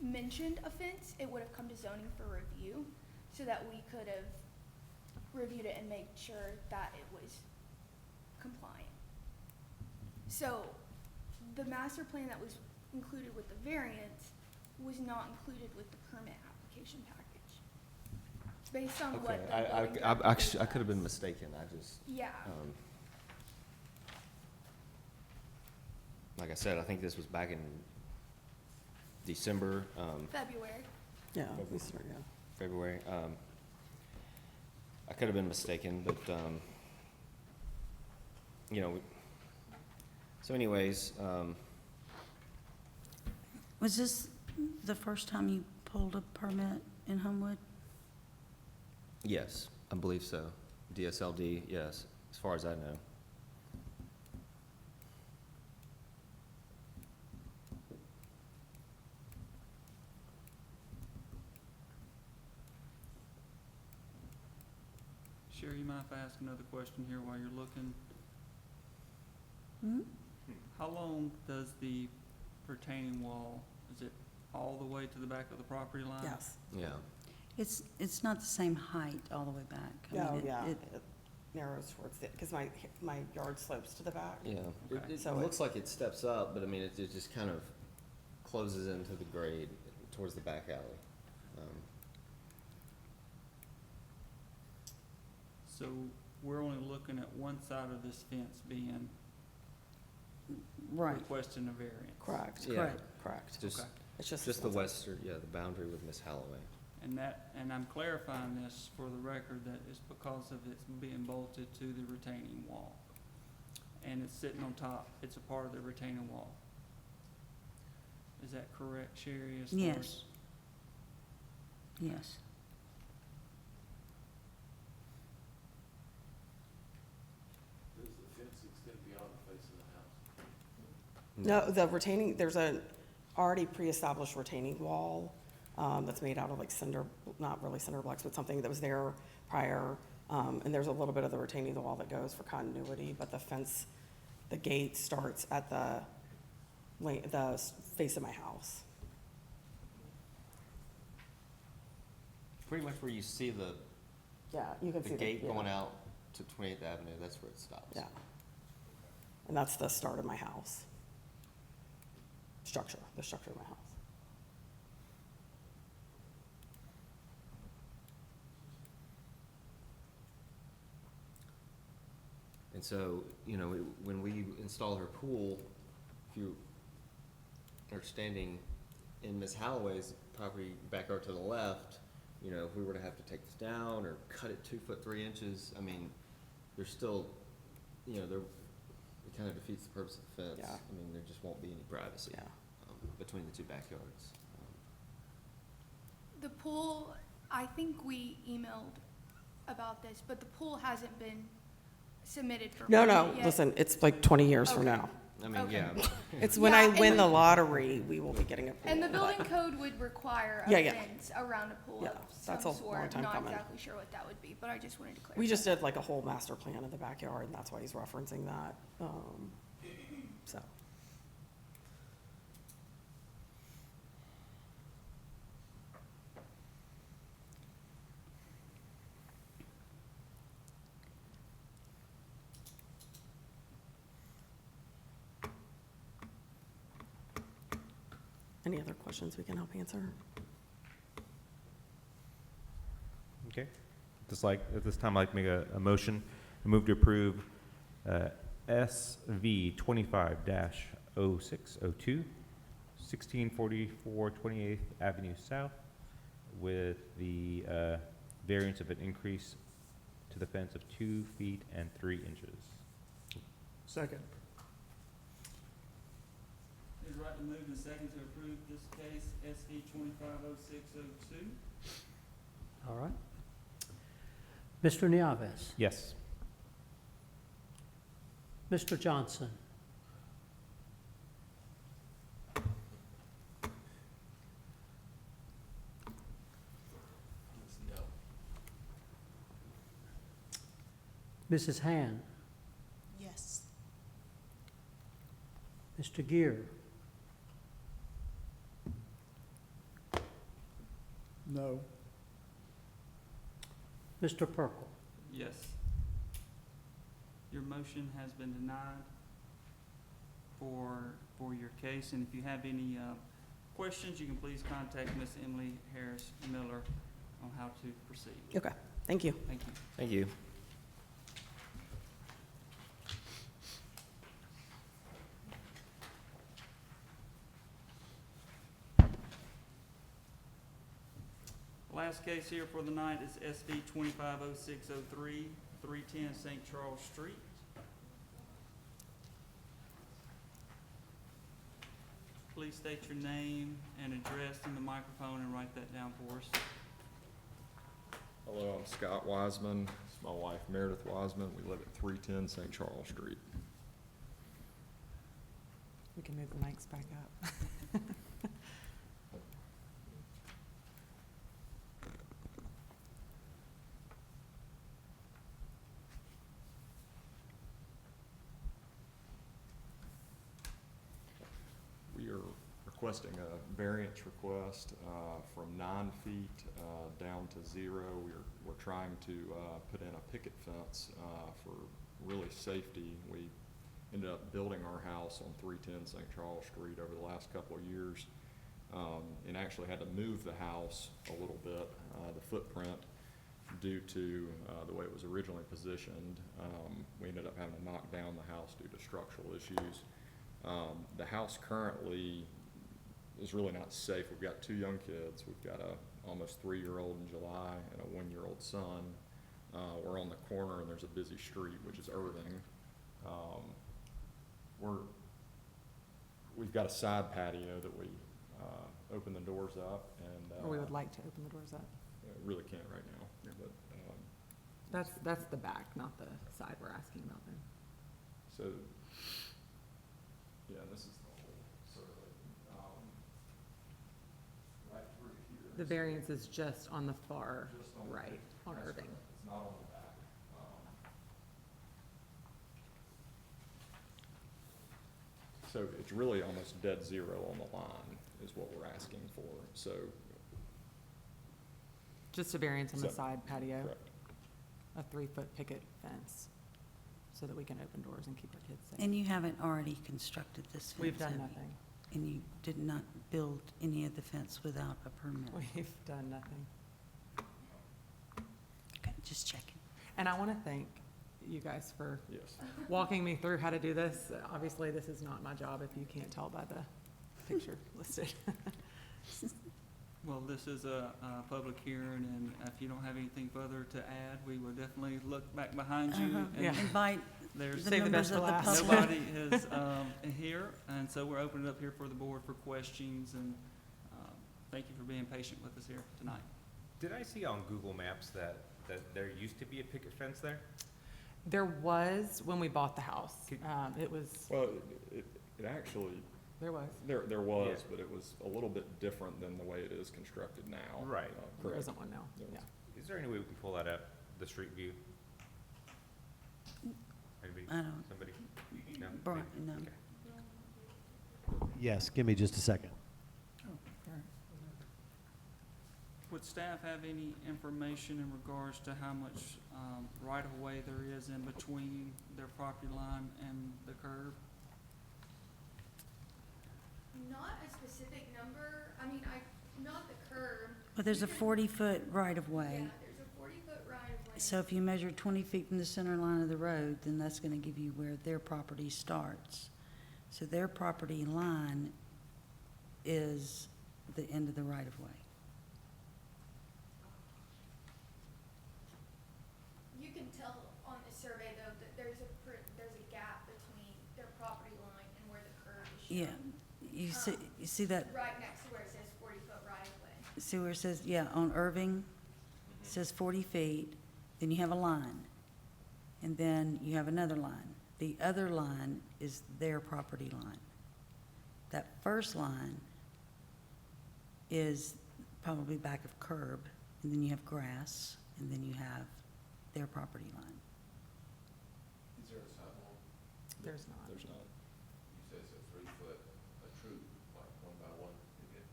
mentioned a fence, it would have come to zoning for review so that we could have reviewed it and made sure that it was compliant. So the master plan that was included with the variance was not included with the permit application package. Based on what the building director Actually, I gave could have us. been mistaken, Yeah, like I said, I think this was back in December, February. Yeah, February. I could have been mistaken, but, so anyways, Was this the first time you pulled a permit in Homewood? yes, I believe so. DSLD, yes, as far as I know. Sherry, you mind if I ask another question here while you're looking? Hmm? How long does the retaining wall, is it all the way to the back of the property line? Yes. Yeah. It's not the same height all the way back. I Oh, mean, yeah, it- it narrows towards the, because my yard slopes to the back. Yeah, Okay. it So looks like it steps up, but I mean, it just kind of closes into the grade towards the back alley. So we're only looking at one side of this fence being Right, requesting a variance? Correct. Yeah. correct. Correct. Just, Okay. It's just. just the western, the boundary with Miss Holloway. And I'm clarifying this for the record, that it's because of it's being bolted to the retaining wall. And it's sitting on top, it's a part of the retaining wall. Is that correct, Sherry? as far as- Yes. Yes. Does the fence extend beyond the face of the house? No, the retaining, there's a already pre-established retaining wall, that's made out of like cinder, not really cinder blocks, but something that was there prior. And there's a little bit of the retaining wall that goes for continuity, but the fence, the gate starts at the face of my house. Pretty much where you see the, Yeah, you can see the gate yeah. going out to 28th Avenue, that's where it stops. Yeah. And that's the start of my house. The structure of my house. And so, you know, when we install her pool, if you are standing in Ms. Holloway's property backyard to the left, you know, if we were to have to take this down or cut it 2 foot 3 inches, I mean, there's still, you know, it kind of defeats the purpose of the fence. Yeah. I mean, there just won't be any privacy Yeah. between the two backyards. The pool, I think we emailed about this, but the pool hasn't been submitted for No, permit yet. listen, it's like 20 years from Okay. now. I mean, Okay. yeah. It's when Yeah, I and win the- the lottery, we will be getting a pool. And the but- building code would require a Yeah, yeah. fence around a pool Yeah, of that's some a sort. long time Not coming. exactly sure what that would be, but I just wanted to clarify. We just did like a whole master plan of the backyard, and that's why he's referencing that. So. Any other questions we can help answer? Okay. At this time, I'd like to make a motion, a move to approve SV 25-0602, 1644 28th Avenue South, with the variance of an increase to the fence of 2 feet and 3 inches. Second. It is right to move and second to approve this case, SV 250602. All right. Mr. Nieves. Yes. Mr. Johnson. No. Mrs. Han. Yes. Mr. Gear. No. Mr. Perkel. Yes. Your motion has been denied for your case, and if you have any questions, you can please contact Miss Emily Harris Miller on how to proceed. Okay, thank you. Thank you. Thank you. Last case here for the night is SV 250603, 310 St. Charles Street. Please state your name and address in the microphone and write that down for us. Hello, I'm Scott Wiseman. It's my wife Meredith Wiseman. We live at 310 St. Charles Street. We can move the mics back up. We are requesting a variance request from 9 feet down to 0. We're trying to put in a picket fence for really safety. We ended up building our house on 310 St. Charles Street over the last couple of years, and actually had to move the house a little bit, the footprint, due to the way it was originally positioned. We ended up having to knock down the house due to structural issues. The house currently is really not safe. We've got 2 young kids. We've got a almost 3-year-old in July and a 1-year-old son. We're on the corner and there's a busy street, which is Irving. We've got a side patio that we open the doors up and Or we would like to open the doors up. really can't right now, but That's the back, not the side we're asking about then. so yeah, this is the whole survey. The variance is just on the far right, on Irving. It's not on the back. So it's really almost dead zero on the line is what we're asking for, so. Just a variance on the So- side patio, Correct. a 3-foot picket fence, so that we can open doors and keep our kids safe. And you haven't already constructed this fence? We've done have you? nothing. And you did not build any of the fence without a permit? We've done nothing. Okay, just checking. And I want to thank you guys for Yes. walking me through how to do this. Obviously, this is not my job, if you can't tell by the picture listed. Well, this is a public hearing, and if you don't have anything further to add, we will definitely look back behind you. Uh-huh. and Yeah. Invite There's the Save the members best of for the last. public. nobody is here, and so we're opening it up here for the board for questions, and thank you for being patient with us here tonight. Did I see on Google Maps that there used to be a picket fence there? There was, when we bought the house, it was, Well, it actually, there was. there was, Yeah. but it was a little bit different than the way it is constructed now. Right. There Correct. isn't one now, There yeah. Is there any way we can pull that up, the street view? Anybody? I don't, Somebody? No? Brian, no. Okay. Yes, give me just a second. Would staff have any information in regards to how much right-of-way there is in between their property line and the curb? Not a specific number, I mean, not the curb. But there's a 40-foot right-of-way. Yeah, there's a 40-foot right-of-way. So if you measure 20 feet from the center line of the road, then that's going to give you where their property starts. So their property line is the end of the right-of-way. You can tell on the survey, though, that there's a gap between their property line and where the curb is shown. Yeah, you see that, Right next to where it says 40-foot right-of-way. see where it says, yeah, on Irving, it says 40 feet, then you have a line, and then you have another line. The other line is their property line. That first line is probably back of curb, and then you have grass, and then you have their property line. Is there a sidewalk? There's not. There's not. You say it's a 3-foot, a true, like 1-by-1 picket,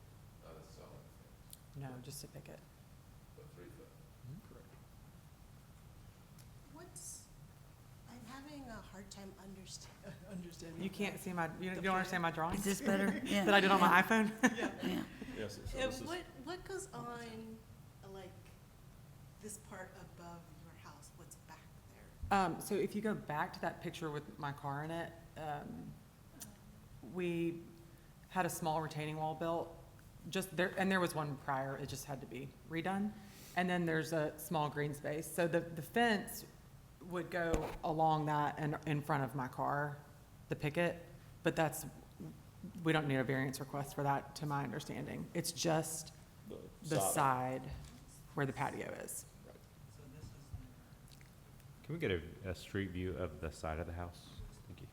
not a solid fence, No, just a picket. but 3 foot. Correct. I'm having a hard time understanding. You can't see my, you don't understand my drawings? Is this better? Yeah. That I did on my iPhone? Yeah. Yes, so And this is. what goes on, like, this part above your house, what's back there? So if you go back to that picture with my car in it, we had a small retaining wall built, just there, and there was one prior, it just had to be redone. And then there's a small green space, so the fence would go along that and in front of my car, the picket, but we don't need a variance request for that, to my understanding. It's just the side where the patio is. Can we get a street view of the side of the house? Thank you.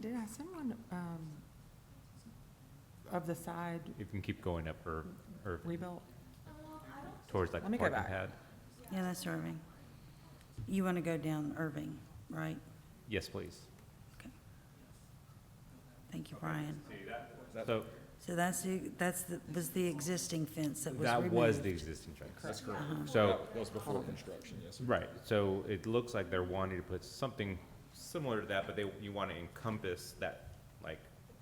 Did I send one, of the side You can keep going up or rebuilt? towards like Let the me go parking back. pad. Yeah, that's Irving. You want to go down Irving, right? Yes, please. Thank you, Brian. So So was the existing fence that was that removed? was the existing fence. That's correct. So, That was before construction, yes, sir. right, so it looks like they're wanting to put something similar to that, but you want to encompass that, like,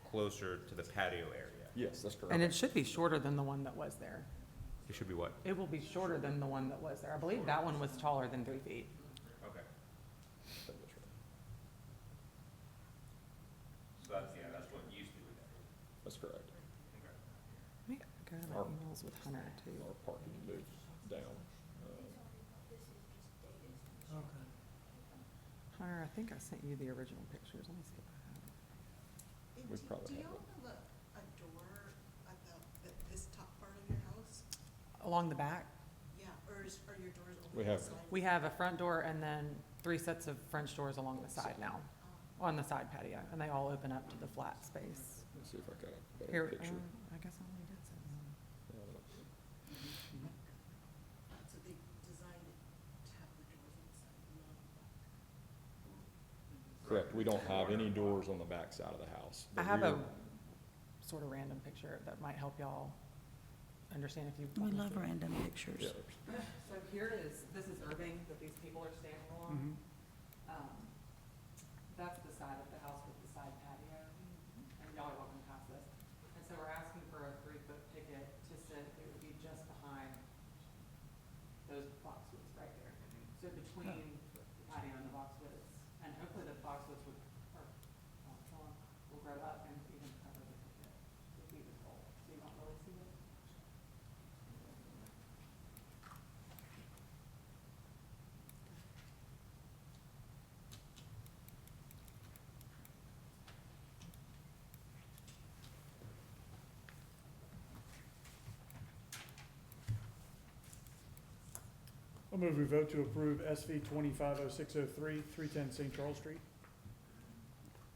closer to the patio area. Yes, that's correct. And it should be shorter than the one that was there. It should be what? It will be shorter than the one that was there. I believe that one was taller than 3 feet. Okay. That was right. So that's what used to be there. That's correct. Let me go to my Our- emails with Hunter too. Our parking moved down. Hunter, I think I sent you the original pictures. Let me see if I have it. And We probably do have y'all have a door at this top part of your house? Along the back, Yeah, or are your doors We over the have- side? we have a front door and then 3 sets of French doors along the side now, on the side patio, and they all open up to the flat space. Let's see if I got a Here, better picture. I guess I only did We don't have any doors on the back side of the house. I The have a rear- sort of random picture that might help y'all understand if you. We want to love see it. random pictures. Yeah. So here is, this is Irving that these people are standing along. Mhm. That's the side of the house with the side patio, and y'all are walking past this. And so we're asking for a 3-foot picket to sit, it would be just behind those boxwoods right there. So between the patio and the boxwoods, and hopefully the boxwoods would, or, will grow up and even cover the picket would be the goal, so you don't really see it. I'll move we vote to approve SV 250603, 310 St. Charles Street.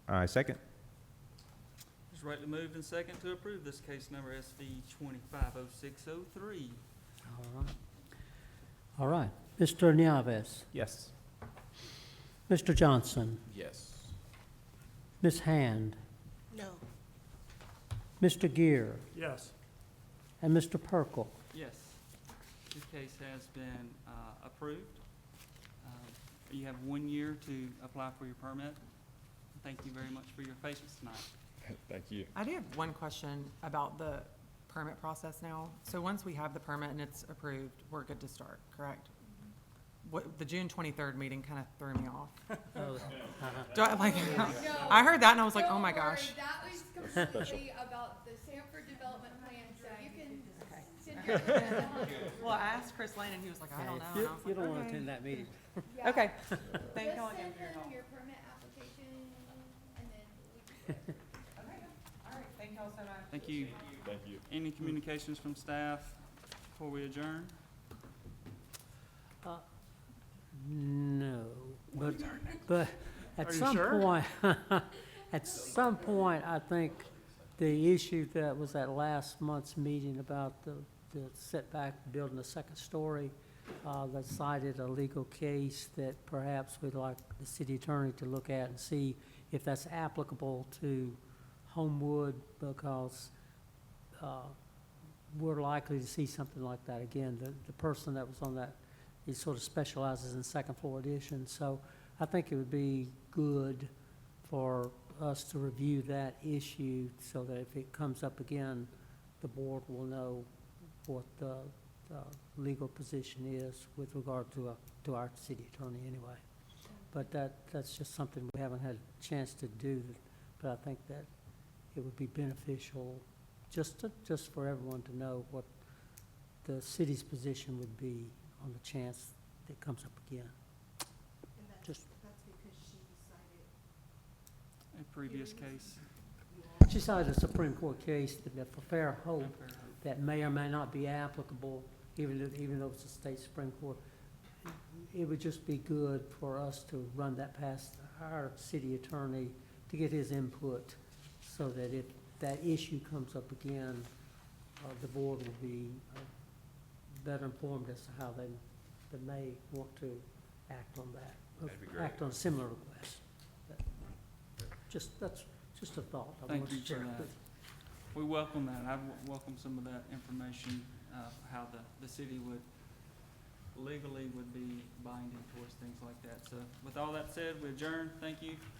I second. It's rightly moved and second to approve this case number SV 250603. All right. All right. Mr. Nieves, Yes. Mr. Johnson, Yes. Ms. Hand, No. Mr. Gear, Yes. and Mr. Perkel. Yes, this case has been approved. You have 1 year to apply for your permit. Thank you very much for your patience tonight. Thank you. I do have one question about the permit process now. So once we have the permit and it's approved, we're good to start, correct? What, the June 23rd meeting kind of threw me off. Do I, like, I heard that and I was like, oh my gosh. That was completely about the Samford development plan, so you can send your email on. Well, I asked Chris Lane and he was like, I don't know. And I You was you like, don't want to okay. attend that meeting. Yeah. Okay, thank Just y'all again send for your them help. your permit application, and then we can. Okay, all right, thank y'all so much. Thank you. Thank you. Any communications from staff before we adjourn? No, but at Are you some sure? point, at some point, I think the issue that was at last month's meeting about the setback, building a second story, that cited a legal case that perhaps we'd like the city attorney to look at and see if that's applicable to Homewood, because we're likely to see something like that again. The person that was on that, he sort of specializes in second floor additions, so I think it would be good for us to review that issue so that if it comes up again, the board will know what the legal position is with regard to our city attorney anyway. But that's just something we haven't had a chance to do, but I think that it would be beneficial just for everyone to know what the city's position would be on the chance that it comes up again. And that's Just- because she decided. A previous case? She cited a Supreme Court case that for fair hope that may or may not be applicable, even though it's a state Supreme Court. It would just be good for us to run that past our city attorney to get his input, so that if that issue comes up again, the board will be better informed as to how they may want to act on that. or That'd be great. Act on a similar request. That's just a thought. I Thank wanted you to for share that. with We welcome that. I welcome some of that information, how the city would legally would be binding towards things like that. So with all that said, we adjourn. Thank you.